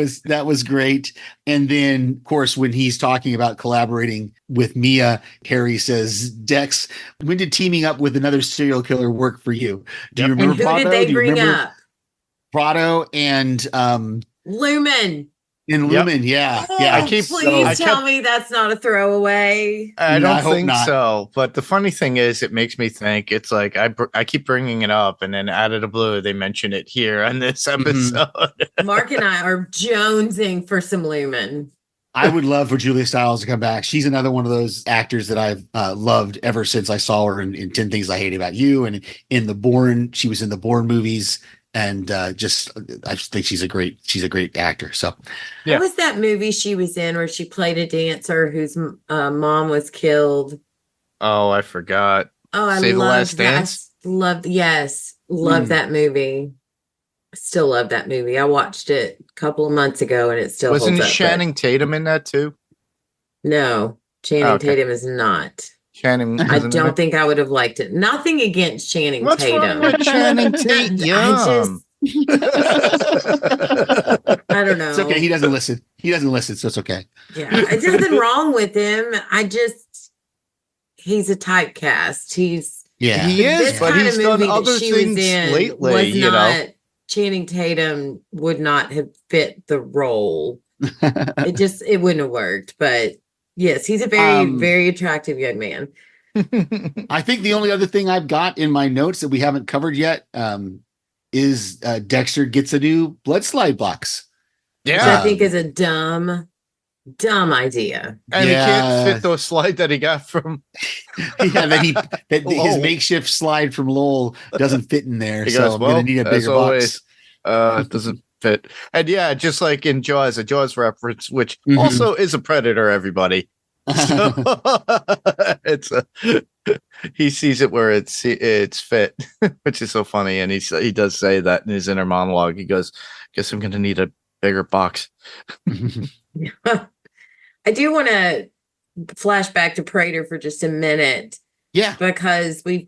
was great. And then, of course, when he's talking about collaborating with Mia, Harry says, "Dex, when did teaming up with another serial killer work for you? Do you And remember who Prado? did they Do you bring remember up? Prado and Lumen. Lumen? Yeah, Oh, yeah. please tell me that's not a throwaway. I No, I don't hope think not. so. But the funny thing is, it makes me think it's like I keep bringing it up, and then out of the blue, they mention it here on this episode. Mark and I are jonesing for some Lumen. I would love for Julia Stiles to come back. She's another one of those actors that I've loved ever since I saw her in 10 Things I Hate About You, and in the Bourne. She was in the Bourne movies, and I just think she's a great actor. So, Yeah. What was that movie she was in where she played a dancer whose mom was killed? Oh, I forgot. Oh, I Say the loved Last that. Dance? Loved that movie. I still love that movie. I watched it a couple of months ago and it still Wasn't holds up. Channing Tatum in that too? No, Channing Tatum is not. Channing. I don't think I would have liked it. Nothing against Channing What's Tatum. wrong with Channing Tatum? I don't know. it's okay. He doesn't listen. So it's okay. Yeah, there's nothing wrong with him. He's a typecast. He is, but he's done other things lately. Channing Tatum would not have fit the role. It wouldn't have worked. But yes, he's a very, very attractive young man. I think the only other thing I've got in my notes that we haven't covered yet is Dexter gets a new blood slide box. Which I think is a dumb idea. And he can't fit the slide that he got from his makeshift slide from Lowell doesn't fit in there. He so goes, I'm gonna need a bigger box. It doesn't fit. And yeah, just like in Jaws, a Jaws reference, which also is a predator, everybody. So he sees it where it's fit, which is so funny. And he does say that in his inner monologue. He goes, "Guess I'm gonna need a bigger box." I do want to flash back to Prater for just a minute. Yeah. Because we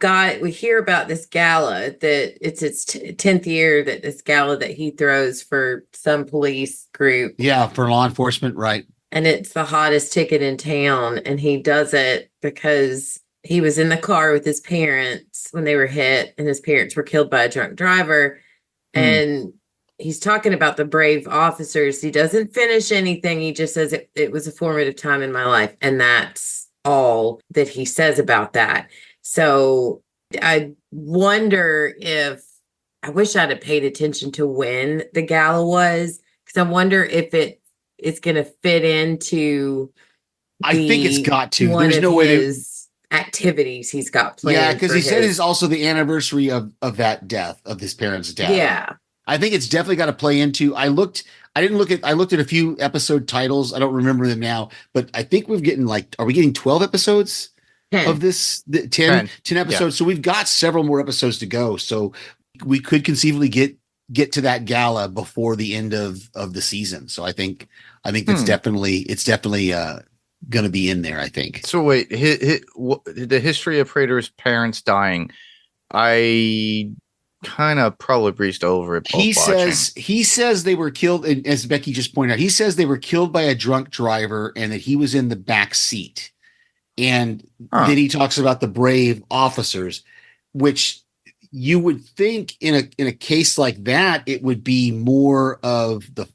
hear about this gala that it's 10th year that this gala that he throws for some police group. Yeah, for law enforcement, right. And it's the hottest ticket in town. And he does it because he was in the car with his parents when they were hit and his parents were killed by a drunk driver. And he's talking about the brave officers. He doesn't finish anything. He just says it was a formative time in my life. And that's all that he says about that. So I wonder I wish I'd have paid attention to when the gala was, because I wonder if it's going to fit into I think it's got to. There's no way his activities he's got planned. Yeah, because he said it's also the anniversary of that death, of his parents' death. Yeah. I think it's definitely got to play into. I looked at a few episode titles. I don't remember them now, but I think are we getting 12 episodes 10. of this? 10 episodes. Yeah. So we've got several more episodes to go. So we could conceivably get to that gala before the end of the season. So I think it's definitely going to be in there, I think. So wait, the history of Prater's parents dying, I kind of probably breezed over it. He says they were killed, and as Becky just pointed out, he says they were killed by a drunk driver and that he was in the back seat. And then he talks about the brave officers, which you would think in a case like that, it would be more of the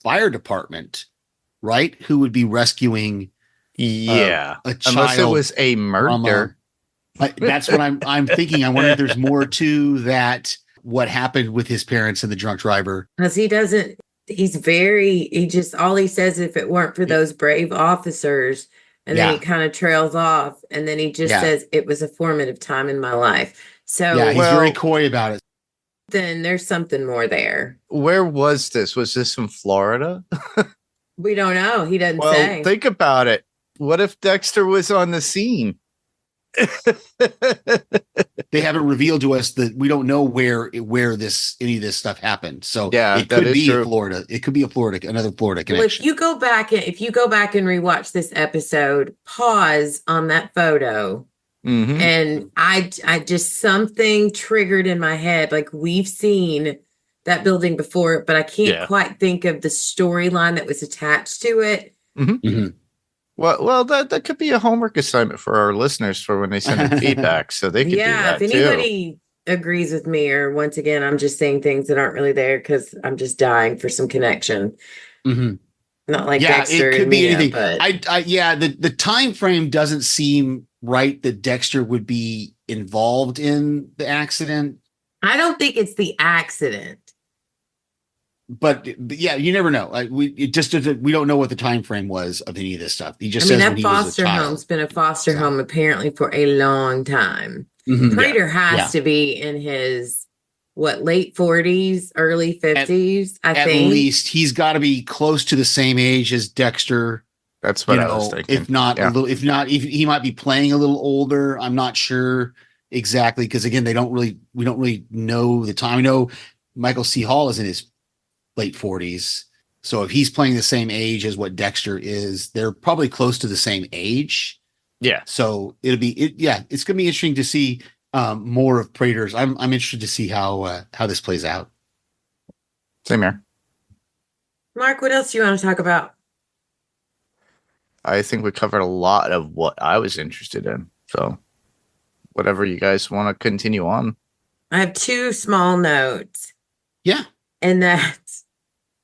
fire department, right? Who would be rescuing a child, unless it was a murder. That's what I'm thinking. I wonder if there's more to that, what happened with his parents and the drunk driver. Because he just, all he says, if it weren't for those brave officers, and then he kind of trails off, and then he just says, it was a formative time in my life. So he's very coy about it. Then there's something more there. Where was this? Was this in Florida? We don't know. He doesn't say. Think about it. What if Dexter was on the scene? They haven't revealed to us that we don't know where any of this stuff happened. So Yeah, it that could is be true. Florida. It could be another Florida Well, connection. if you go back and rewatch this episode, pause on that photo. Mhm. And I just something triggered in my head. Like we've seen that building before, but I can't Yeah. quite think of the storyline that was attached to it. Mhm. Well, that could be a homework assignment for our listeners for when they send in feedback, so they can do that if too. anybody agrees with me, or once again, I'm just saying things that aren't really there because I'm just dying for some connection. Mhm. Not like Yeah, Dexter it could and be Mia, anything. but Yeah, the time frame doesn't seem right that Dexter would be involved in the accident. I don't think it's the accident. But yeah, you never know. We don't know what the time frame was of any of this stuff. He just I mean, says that when he was a foster child. home's been a foster So. home apparently for a long time. Mhm. Prater has Yeah. to be in his late 40s, early 50s, I At think. least he's got to be close to the same age as Dexter. That's what I was thinking. If not Yeah. a little, if he might be playing a little older. I'm not sure exactly because again, we don't really know the time. I know Michael C. Hall is in his late 40s, so if he's playing the same age as what Dexter is, they're probably close to the same age. Yeah. So it's gonna be interesting to see more of Prater's. I'm interested to see how this plays out. Same here. Mark, what else do you want to talk about? I think we covered a lot of what I was interested in. So whatever you guys want to continue on. I have two small notes. Yeah. And that's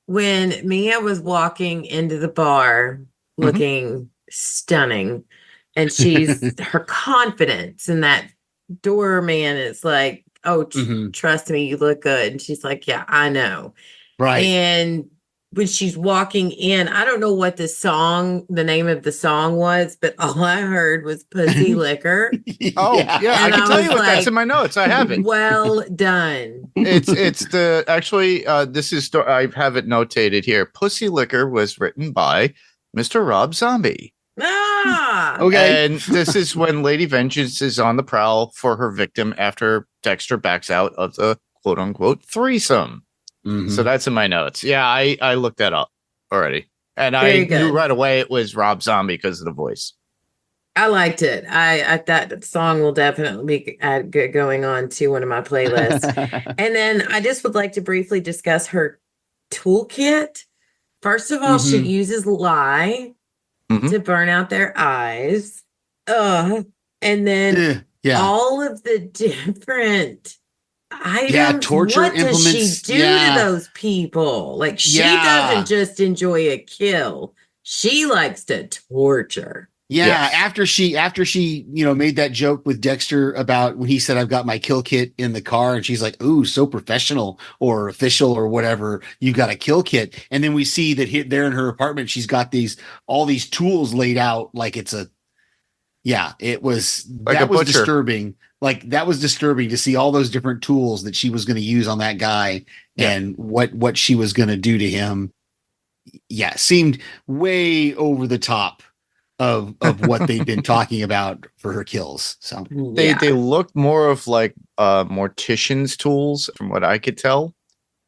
when Mia was walking into the bar looking stunning, and her confidence in that doorman is like, oh, trust me, you look good. And she's like, yeah, I know. Right. And when she's walking in, I don't know what the name of the song was, but all I heard was Pussy Liquor. Oh, yeah. I And can I tell was you what that's like, in my notes. I have it. Well done. It's the actually this is I have it notated here. Pussy Liquor was written by Mr. Rob Zombie. Ah, Okay. And this is when Lady Vengeance is on the prowl for her victim after Dexter backs out of the quote unquote threesome. So that's in my notes. Yeah, I looked that up already. And Very I good. knew right away it was Rob Zombie because of the voice. I liked it. I that song will definitely be going on to one of my playlists. And then I just would like to briefly discuss her toolkit. First of all, she uses lye to burn out their eyes. And then all of the different items. Torture what does she implements. do to those people? Like she doesn't just enjoy a kill. She likes to torture. Yeah, Yes. after she made that joke with Dexter about when he said I've got my kill kit in the car, and she's like, "Ooh, so professional or official or whatever. You got a kill kit." And then we see that there in her apartment, she's got all these tools laid out like it's a. Yeah, it was Like that a was butcher. disturbing. Like that was disturbing to see all those different tools that she was going to use on that guy and what she was going to do to him. Yeah, seemed way over the top of what they've been talking about for her kills. So They looked more of like mortician's tools from what I could tell,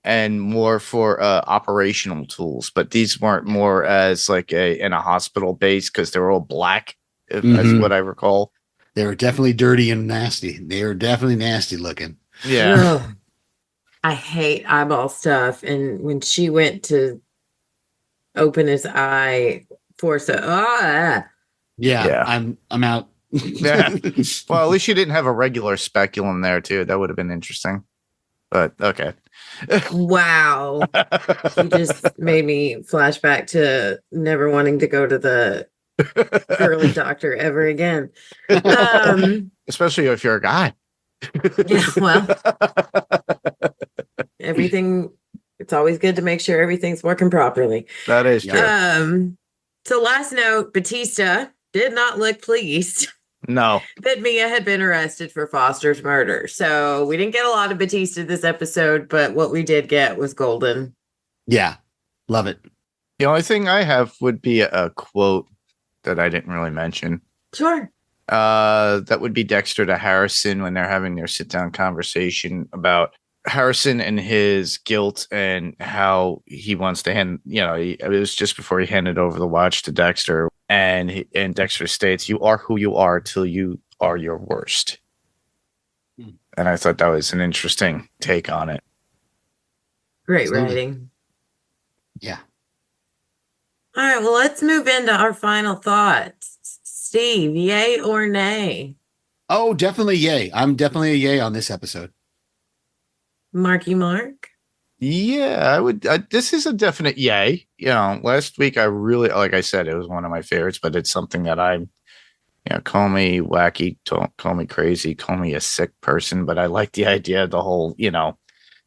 and more for operational tools. But these weren't more as like in a hospital base because they were all black, as what I recall. They were definitely dirty and nasty. They were definitely nasty looking. Yeah. Ugh. I hate eyeball stuff. And when she went to open his eye for Yeah. I'm out. Yeah. Well, at least you didn't have a regular speculum there too. That would have been interesting. But okay. Wow. You just made me flash back to never wanting to go to the girly doctor ever again. Especially if you're a guy. Yeah, well, it's always good to make sure everything's working properly. That is true. So last note, Batista did not look pleased No. that Mia had been arrested for Foster's murder. So we didn't get a lot of Batista this episode, but what we did get was golden. Yeah. Love it. The only thing I have would be a quote that I didn't really mention. Sure. That would be Dexter to Harrison when they're having their sit-down conversation about Harrison and his guilt and how he wants to hand, it was just before he handed over the watch to Dexter, and Dexter states, "You are who you are till you are your worst." And I thought that was an interesting take on it. Great writing. Yeah. All right, well, let's move into our final thoughts. Steve, yay or nay? Oh, definitely yay. I'm definitely a yay on this episode. Marky Mark? Yeah, I would. This is a definite yay. Last week I really, like I said, it was one of my favorites, but it's something that call me wacky, don't call me crazy, call me a sick person, but I like the idea of the whole,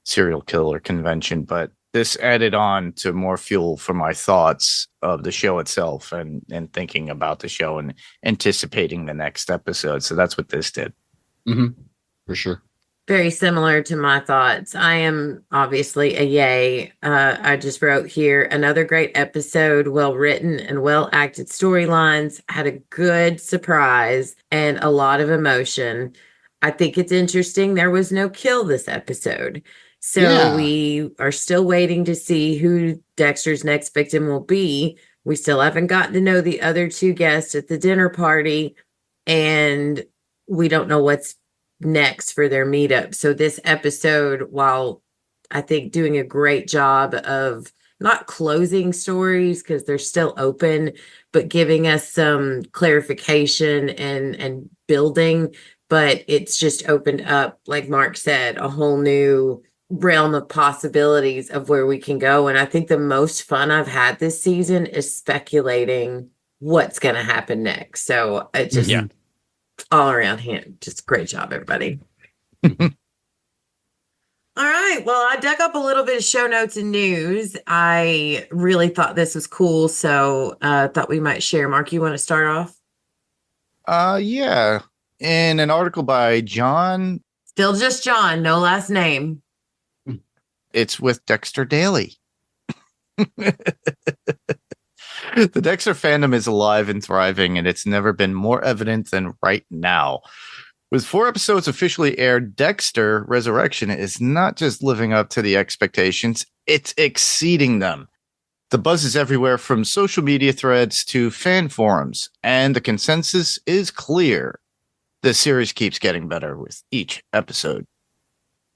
serial killer convention. But this added on to more fuel for my thoughts of the show itself and thinking about the show and anticipating the next episode. So that's what this did. Mm-hmm. For sure. Very similar to my thoughts. I am obviously a yay. I just wrote here, another great episode, well written and well acted storylines, had a good surprise and a lot of emotion. I think it's interesting there was no kill this episode. So we are still waiting to see who Dexter's next victim will be. We still haven't gotten to know the other two guests at the dinner party, and we don't know what's next for their meetup. So this episode, while I think doing a great job of not closing stories because they're still open, but giving us some clarification and building, but it's just opened up, like Mark said, a whole new realm of possibilities of where we can go. And I think the most fun I've had this season is speculating what's going to happen next. So it just all around him. Just great job, everybody. All right. Well, I dug up a little bit of show notes and news. I really thought this was cool, so thought we might share. Mark, you want to start off? Yeah. In an article by John. Still just John, no last name. It's with Dexter Daily. The Dexter fandom is alive and thriving, and it's never been more evident than right now. With 4 episodes officially aired, Dexter Resurrection is not just living up to the expectations, it's exceeding them. The buzz is everywhere from social media threads to fan forums, and the consensus is clear. The series keeps getting better with each episode.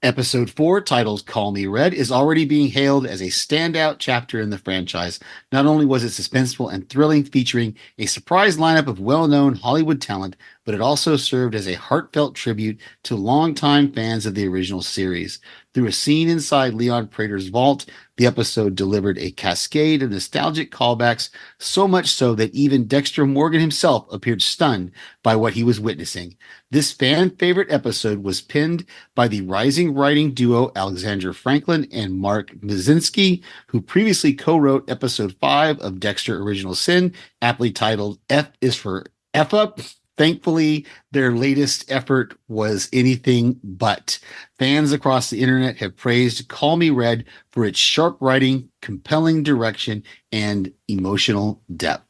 Episode 4, titled Call Me Red, is already being hailed as a standout chapter in the franchise. Not only was it suspenseful and thrilling, featuring a surprise lineup of well-known Hollywood talent, but it also served as a heartfelt tribute to longtime fans of the original series. Through a scene inside Leon Prater's vault, the episode delivered a cascade of nostalgic callbacks, so much so that even Dexter Morgan himself appeared stunned by what he was witnessing. This fan-favorite episode was penned by the rising writing duo Alexandra Franklin and Mark Mazinski, who previously co-wrote episode 5 of Dexter Original Sin, aptly titled F is for F Up. Thankfully, their latest effort was anything but. Fans across the internet have praised Call Me Red for its sharp writing, compelling direction, and emotional depth.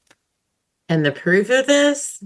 And the proof of this?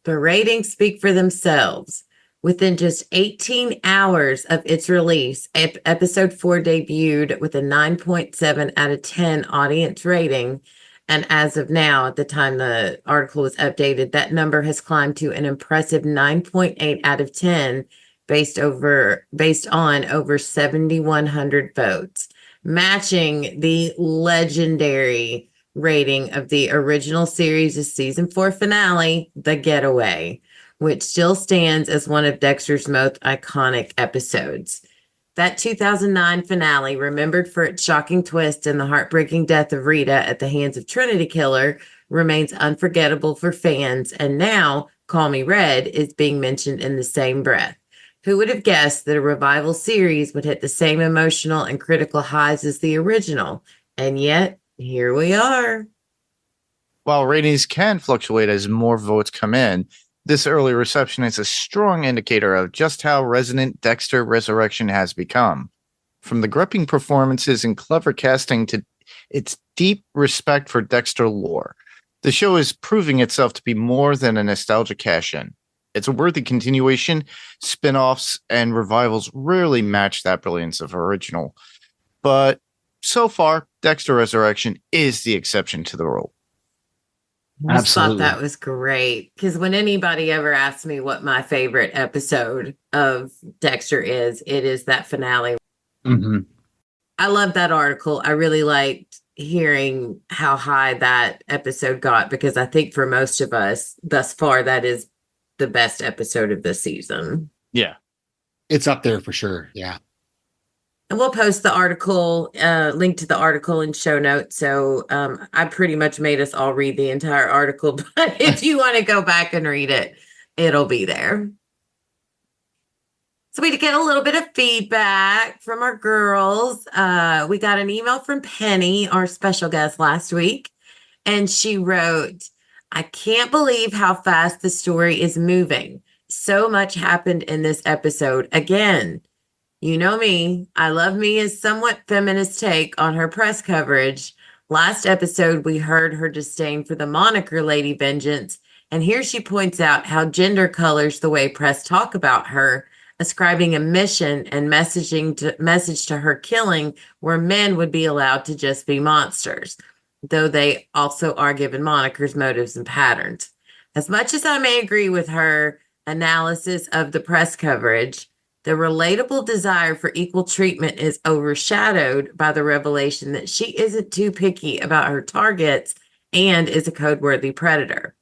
The ratings speak for themselves. Within just 18 hours of its release, episode 4 debuted with a 9.7 out of 10 audience rating. And as of now, at the time the article was updated, that number has climbed to an impressive 9.8 out of 10 based on over 7,100 votes, matching the legendary rating of the original series' season 4 finale, The Getaway, which still stands as one of Dexter's most iconic episodes. That 2009 finale, remembered for its shocking twist and the heartbreaking death of Rita at the hands of Trinity Killer, remains unforgettable for fans, and now Call Me Red is being mentioned in the same breath. Who would have guessed that a revival series would hit the same emotional and critical highs as the original? And yet, here we are. While ratings can fluctuate as more votes come in, this early reception is a strong indicator of just how resonant Dexter Resurrection has become. From the gripping performances and clever casting to its deep respect for Dexter lore, the show is proving itself to be more than a nostalgia cash-in. it's a worthy continuation. Spin-offs and revivals rarely match that brilliance of original. But so far, Dexter Resurrection is the exception to the rule. I just thought Absolutely. that was great because when anybody ever asks me what my favorite episode of Dexter is, it is that finale. Mm-hmm. I love that article. I really liked hearing how high that episode got because I think for most of us thus far, that is the best episode of this season. Yeah. It's up there for sure. Yeah. And we'll post the article, link to the article in show notes. So I pretty much made us all read the entire article. But if you want to go back and read it, it'll be there. So we did get a little bit of feedback from our girls. We got an email from Penny, our special guest last week. And she wrote, I can't believe how fast the story is moving. So much happened in this episode. Again, you know me. I love Mia's somewhat feminist take on her press coverage. Last episode, we heard her disdain for the moniker Lady Vengeance. And here she points out how gender colors the way press talk about her, ascribing a mission and message to her killing where men would be allowed to just be monsters, though they also are given monikers, motives, and patterns. As much as I may agree with her analysis of the press coverage, the relatable desire for equal treatment is overshadowed by the revelation that she isn't too picky about her targets and is a code-worthy predator.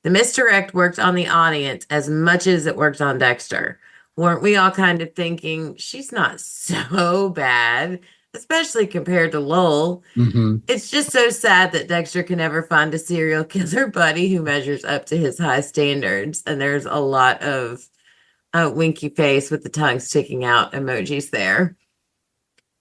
The misdirect worked on the audience as much as it worked on Dexter. Weren't we all kind of thinking, she's not so bad, especially compared to Lowell? Mm-hmm. It's just so sad that Dexter can never find a serial killer buddy who measures up to his high standards. And there's a lot of winky face with the tongue sticking out emojis there.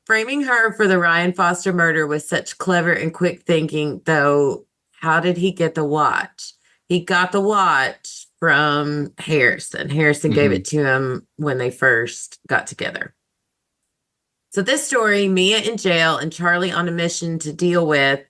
Framing her for the Ryan Foster murder with such clever and quick thinking, though, how did he get the watch? He got the watch from Harrison. Harrison gave it to him when they first got together. So this story, Mia in jail and Charlie on a mission to deal with,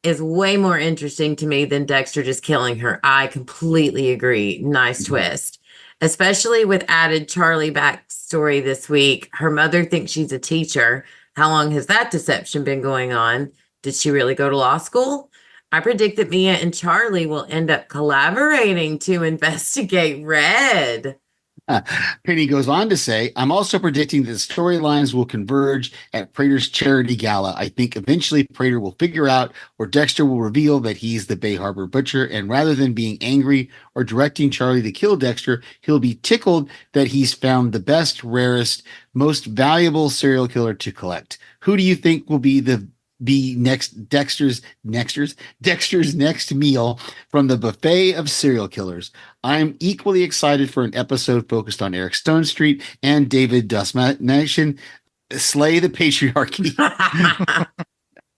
is way more interesting to me than Dexter just killing her. I completely agree. Nice twist. Especially with added Charlie backstory this week. Her mother thinks she's a teacher. How long has that deception been going on? Did she really go to law school? I predict that Mia and Charlie will end up collaborating to investigate Red. Penny goes on to say, I'm also predicting that the storylines will converge at Prater's charity gala. I think eventually Prater will figure out, or Dexter will reveal that he's the Bay Harbor butcher, and rather than being angry or directing Charlie to kill Dexter, he'll be tickled that he's found the best, rarest, most valuable serial killer to collect. Who do you think will be Dexter's next meal from the buffet of serial killers? I'm equally excited for an episode focused on Eric Stone Street and David Dastmalchian. Slay the patriarchy.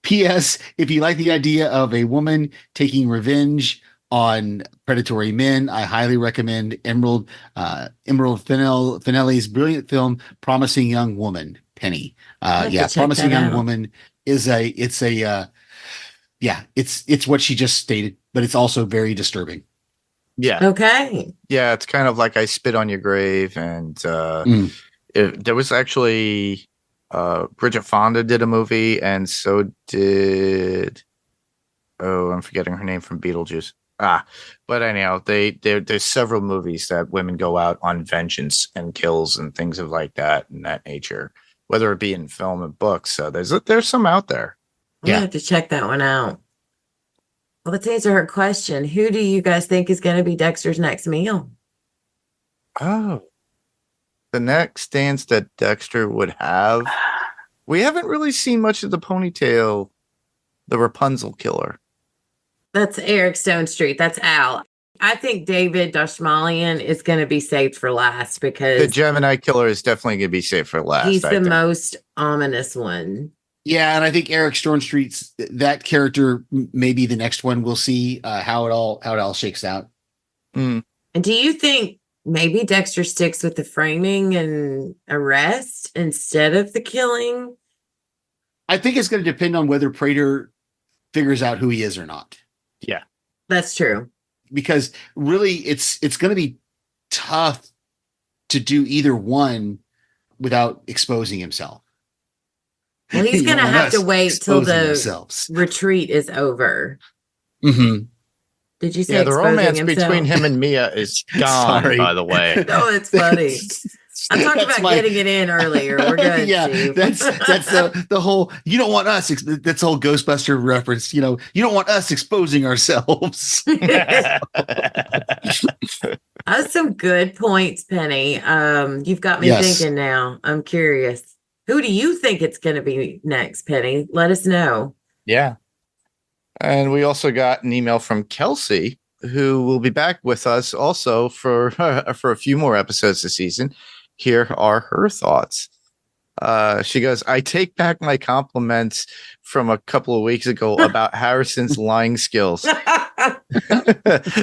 P.S. If you like the idea of a woman taking revenge on predatory men, I highly recommend Emerald Fennelly's brilliant film, Promising Young Woman. Penny. Promising Young Woman is it's what she just stated, but it's also very disturbing. Yeah. Okay. Yeah, it's kind of like I Spit on Your Grave, and there was actually Bridget Fonda did a movie, and so did I'm forgetting her name from Beetlejuice. But anyhow, there's several movies that women go out on vengeance and kills and things of like that and that nature, whether it be in film and books. So there's some out there. Yeah, have to check that one out. Well, let's answer her question. Who do you guys think is going to be Dexter's next meal? Oh, the next dance that Dexter would have. We haven't really seen much of the ponytail, the Rapunzel killer. That's Eric Stone Street. That's Al. I think David Dastmalchian is going to be saved for last because the Gemini killer is definitely going to be saved for last. He's the most ominous one. Yeah, and I think Eric Stone Street's that character may be the next one. We'll see how it all shakes out. And do you think maybe Dexter sticks with the framing and arrest instead of the killing? I think it's going to depend on whether Prater figures out who he is or not. Yeah, that's true. Because really, it's going to be tough to do either one without exposing himself. Well, he's You going to don't want have to us wait till exposing the ourselves. retreat is over. Mm-hmm. Did you say Yeah, the exposing romance himself? between him and Mia is gone, Sorry. by the way. No, it's funny. I'm talking That's about getting it in earlier. We're good, yeah, Steve. that's the whole. You don't want us. That's the whole Ghostbuster reference. You don't want us exposing ourselves. That's some good points, Penny. You've got me Yes. thinking now. I'm curious. Who do you think it's going to be next, Penny? Let us know. Yeah. And we also got an email from Kelsey, who will be back with us also for a few more episodes this season. Here are her thoughts. She goes, I take back my compliments from a couple of weeks ago about Harrison's lying skills.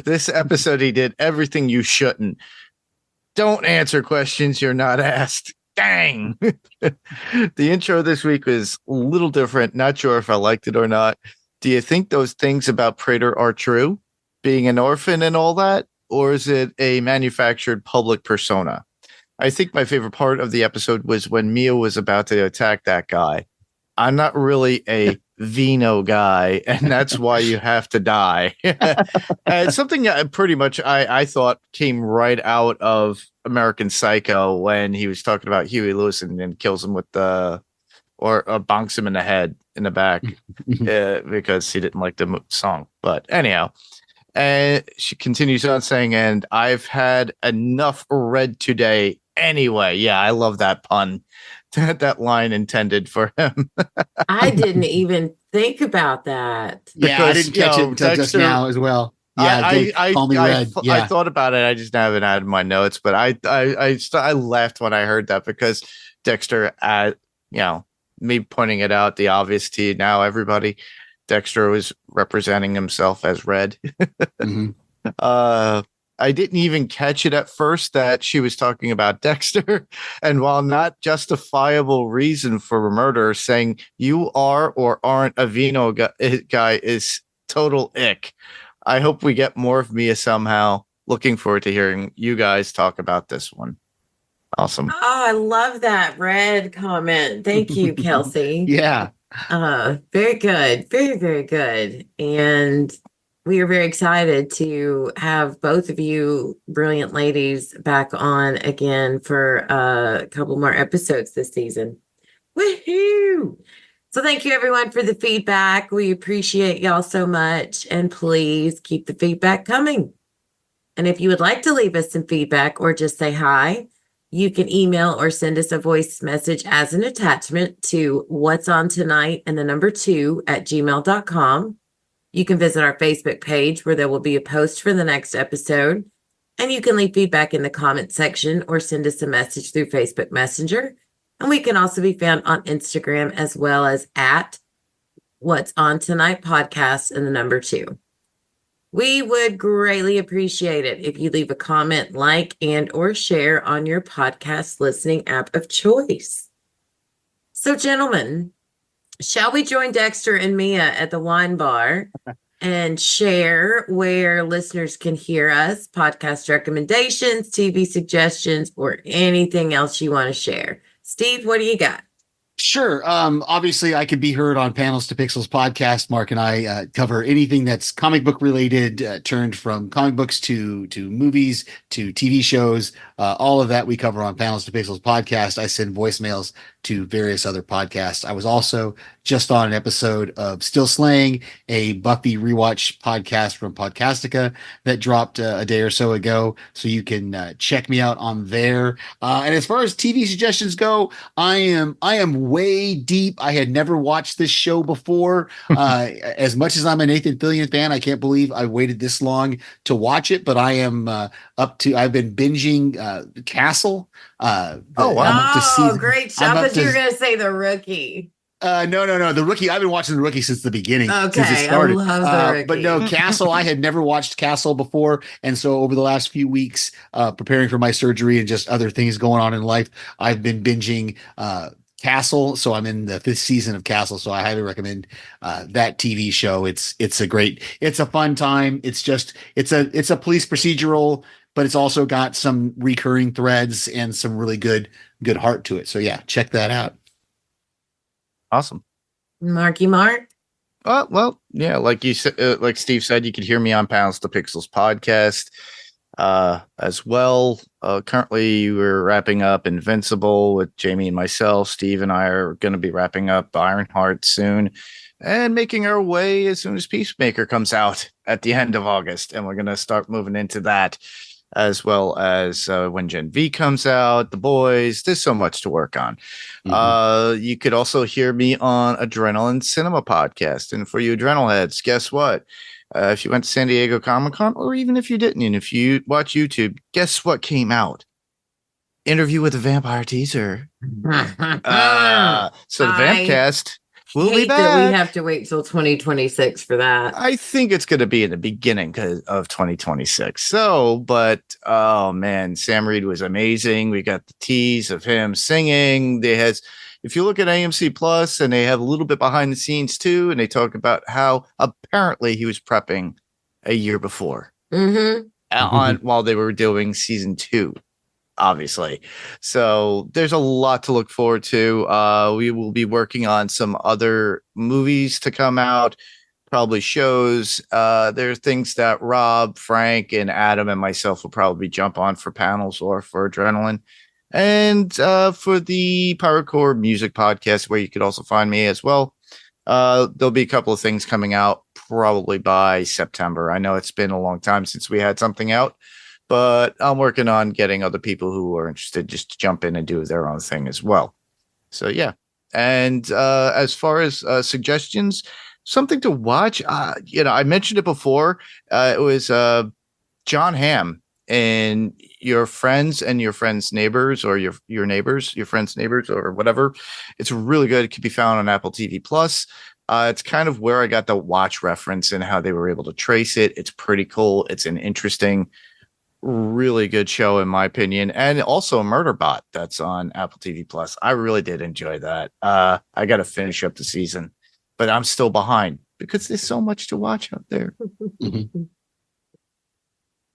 This episode, he did everything you shouldn't. Don't answer questions you're not asked. Dang. The intro this week was a little different. Not sure if I liked it or not. Do you think those things about Prater are true? Being an orphan and all that? Or is it a manufactured public persona? I think my favorite part of the episode was when Mia was about to attack that guy. I'm not really a Vino guy, and that's why you have to die. Something that pretty much I thought came right out of American Psycho when he was talking about Huey Lewis and then kills him with or bonks him in the head in the back because he didn't like the song. But anyhow, she continues on saying, and I've had enough red today anyway. Yeah, I love that pun. That line intended for him. I didn't even think about that. Yeah, I didn't catch it until just now as well. Yeah, call me red. I thought about it. I just haven't added my notes, but I laughed when I heard that because Dexter, me pointing it out, the obvious to you now, everybody, Dexter was representing himself as red. Mm-hmm. I didn't even catch it at first that she was talking about Dexter. And while not justifiable reason for a murder, saying you are or aren't a Vino guy is total ick. I hope we get more of Mia somehow. Looking forward to hearing you guys talk about this one. Awesome. Oh, I love that red comment. Thank you, Kelsey. Yeah. Very good. Very, very good. And we are very excited to have both of you brilliant ladies back on again for a couple more episodes this season. Woohoo! So thank you everyone for the feedback. We appreciate y'all so much. And please keep the feedback coming. And if you would like to leave us some feedback or just say hi, you can email or send us a voice message as an attachment to what's on tonight and the number 2 at gmail.com. You can visit our Facebook page where there will be a post for the next episode. And you can leave feedback in the comment section or send us a message through Facebook Messenger. And we can also be found on Instagram as well as at What's On Tonight Podcast and the number 2. We would greatly appreciate it if you leave a comment, like, and or share on your podcast listening app of choice. So, gentlemen, shall we join Dexter and Mia at the wine bar and share where listeners can hear us, podcast recommendations, TV suggestions, or anything else you want to share? Steve, what do you got? Sure. Obviously, I could be heard on Panels to Pixels podcast. Mark and I cover anything that's comic book related, turned from comic books to movies to TV shows. All of that we cover on Panels to Pixels podcast. I send voicemails to various other podcasts. I was also just on an episode of Still Slaying, a Buffy rewatch podcast from Podcastica that dropped a day or so ago. So you can check me out on there. And as far as TV suggestions go, I am way deep. I had never watched this show before. As much as I'm a Nathan Fillion fan, I can't believe I waited this long to watch it, but I am I've been binging Castle. Great. I thought you were going to say The Rookie. No. The Rookie. I've been watching The Rookie since the beginning. Okay, since it started. I love The Rookie. But no, Castle. I had never watched Castle before, and so over the last few weeks, preparing for my surgery and just other things going on in life, I've been binging Castle. So I'm in the 5th season of Castle. So I highly recommend that TV show. It's a fun time. It's a police procedural, but it's also got some recurring threads and some really good heart to it. So yeah, check that out. Awesome. Marky Mark. Well, yeah, like you said, like Steve said, you could hear me on Pounds to Pixels podcast as well. Currently, we're wrapping up Invincible with Jamie and myself. Steve and I are going to be wrapping up Ironheart soon and making our way as soon as Peacemaker comes out at the end of August. And we're going to start moving into that, as well as when Gen V comes out, The Boys. There's so much to work on. You could also hear me on Adrenaline Cinema Podcast. And for you adrenal heads, guess what? If you went to San Diego Comic-Con, or even if you didn't, and if you watch YouTube, guess what came out? Interview with the Vampire teaser. So the Vampcast will be back. That we have to wait till 2026 for that. I think it's going to be in the beginning of 2026. So, but oh man, Sam Reed was amazing. We got the tease of him singing. If you look at AMC Plus, and they have a little bit behind the scenes too, and they talk about how apparently he was prepping a year before while they were doing season 2. Obviously. So there's a lot to look forward to. We will be working on some other movies to come out, probably shows. There are things that Rob, Frank, and Adam and myself will probably jump on for panels or for Adrenaline. And for the Pyrocore Music Podcast, where you could also find me as well. There'll be a couple of things coming out probably by September. I know it's been a long time since we had something out, but I'm working on getting other people who are interested just to jump in and do their own thing as well. So, yeah. And as far as suggestions, something to watch, I mentioned it before. It was John Hamm and your friends and your friends' neighbors, or your neighbors, your friends' neighbors, or whatever. It's really good. It can be found on Apple TV Plus. It's kind of where I got the watch reference and how they were able to trace it. It's pretty cool. It's an interesting, really good show, in my opinion. And also Murderbot, that's on Apple TV Plus. I really did enjoy that. I got to finish up the season, but I'm still behind because there's so much to watch out there.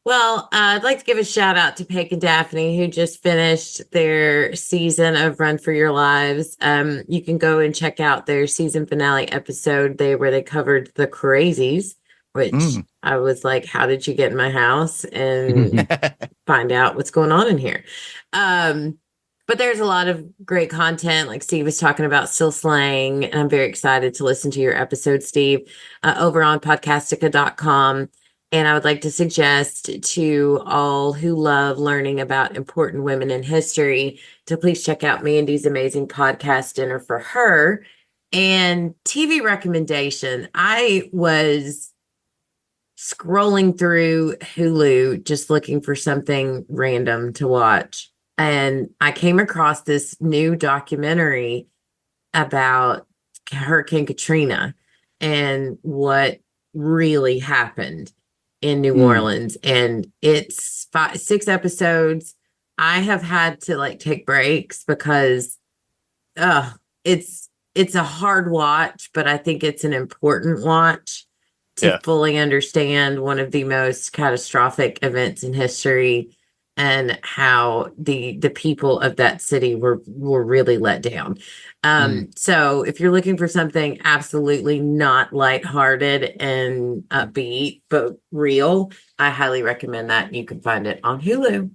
Well, I'd like to give a shout out to Peg and Daphne, who just finished their season of Run for Your Lives. You can go and check out their season finale episode where they covered the Crazies, which I was like, how did you get in my house and find out what's going on in here? But there's a lot of great content, like Steve was talking about, still slaying, and I'm very excited to listen to your episode, Steve, over on podcastica.com. And I would like to suggest to all who love learning about important women in history to please check out Mandy's amazing podcast, Dinner for Her. And TV recommendation, I was scrolling through Hulu just looking for something random to watch. And I came across this new documentary about Hurricane Katrina and what really happened in New Orleans. And it's 6 episodes. I have had to take breaks because it's a hard watch, but I think it's an important watch to fully understand one of the most catastrophic events in history and how the people of that city were really let down. So if you're looking for something absolutely not lighthearted and upbeat, but real, I highly recommend that. You can find it on Hulu.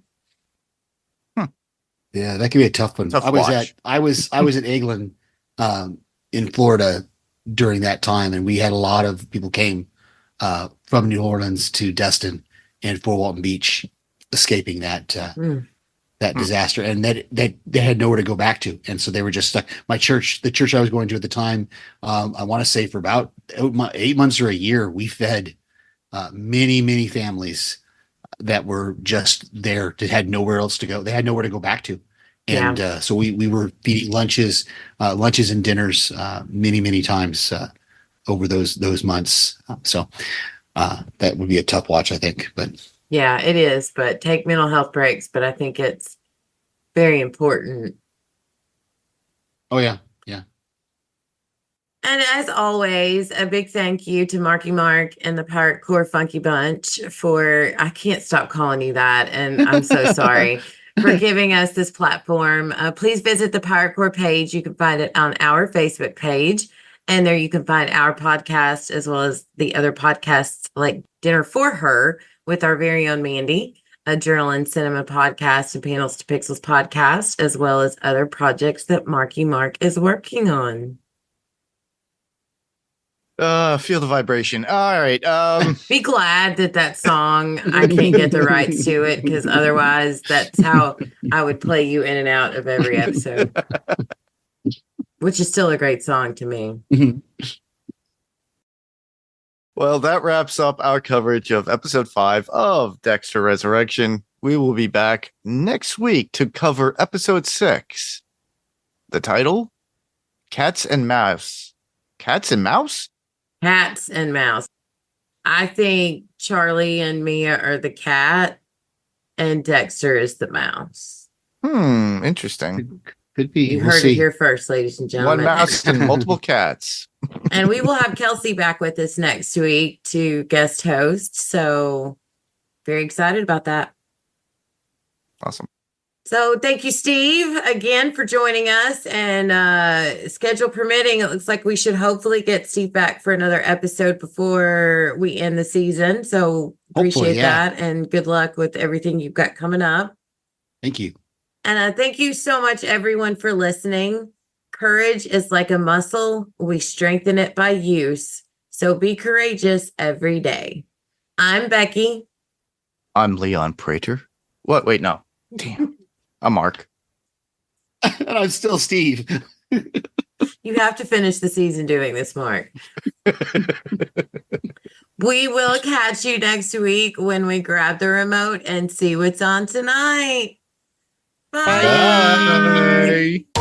Yeah, that could be a tough one. I was at Eglin in Florida during that time, and we had a lot of people came from New Orleans to Destin and Fort Walton Beach, escaping that disaster, and that they had nowhere to go back to, and so they were just stuck. The church I was going to at the time, I want to say for about 8 months or a year, we fed many families that were just there, that had nowhere else to go. They had nowhere to go back to, and so we were feeding lunches and dinners many times over those months. So that would be a tough watch, I think, but. Yeah, it is, but take mental health breaks. But I think it's very important. Oh, yeah. And as always, a big thank you to Marky Mark and the Pirate Core Funky Bunch for, I can't stop calling you that, and I'm so sorry, for giving us this platform. Please visit the Pirate Core page. You can find it on our Facebook page. And there you can find our podcast as well as the other podcasts like Dinner for Her with our very own Mandy, a Journal and Cinema podcast and Panels to Pixels podcast, as well as other projects that Marky Mark is working on. Feel the vibration. All right. Be glad that song, I can't get the rights to it because otherwise that's how I would play you in and out of every episode, which is still a great song to me. Well, that wraps up our coverage of episode 5 of Dexter Resurrection. We will be back next week to cover episode 6. The title? Cats and Mouse. Cats and Mouse? Cats and mouse. I think Charlie and Mia are the cat and Dexter is the mouse. Interesting. Could be. You We'll heard see. it here first, ladies and gentlemen. One mouse and multiple cats. And we will have Kelsey back with us next week to guest host. So very excited about that. Awesome. So thank you, Steve, again for joining us. And schedule permitting, it looks like we should hopefully get Steve back for another episode before we end the season. So appreciate that. And good luck with everything you've got coming up. Thank you. And thank you so much, everyone, for listening. Courage is like a muscle. We strengthen it by use. So be courageous every day. I'm Becky. I'm Leon Prater. What? Wait, no. Damn. I'm Mark. And I'm still Steve. You have to finish the season doing this, Mark. We will catch you next week when we grab the remote and see what's on tonight. Bye. Bye.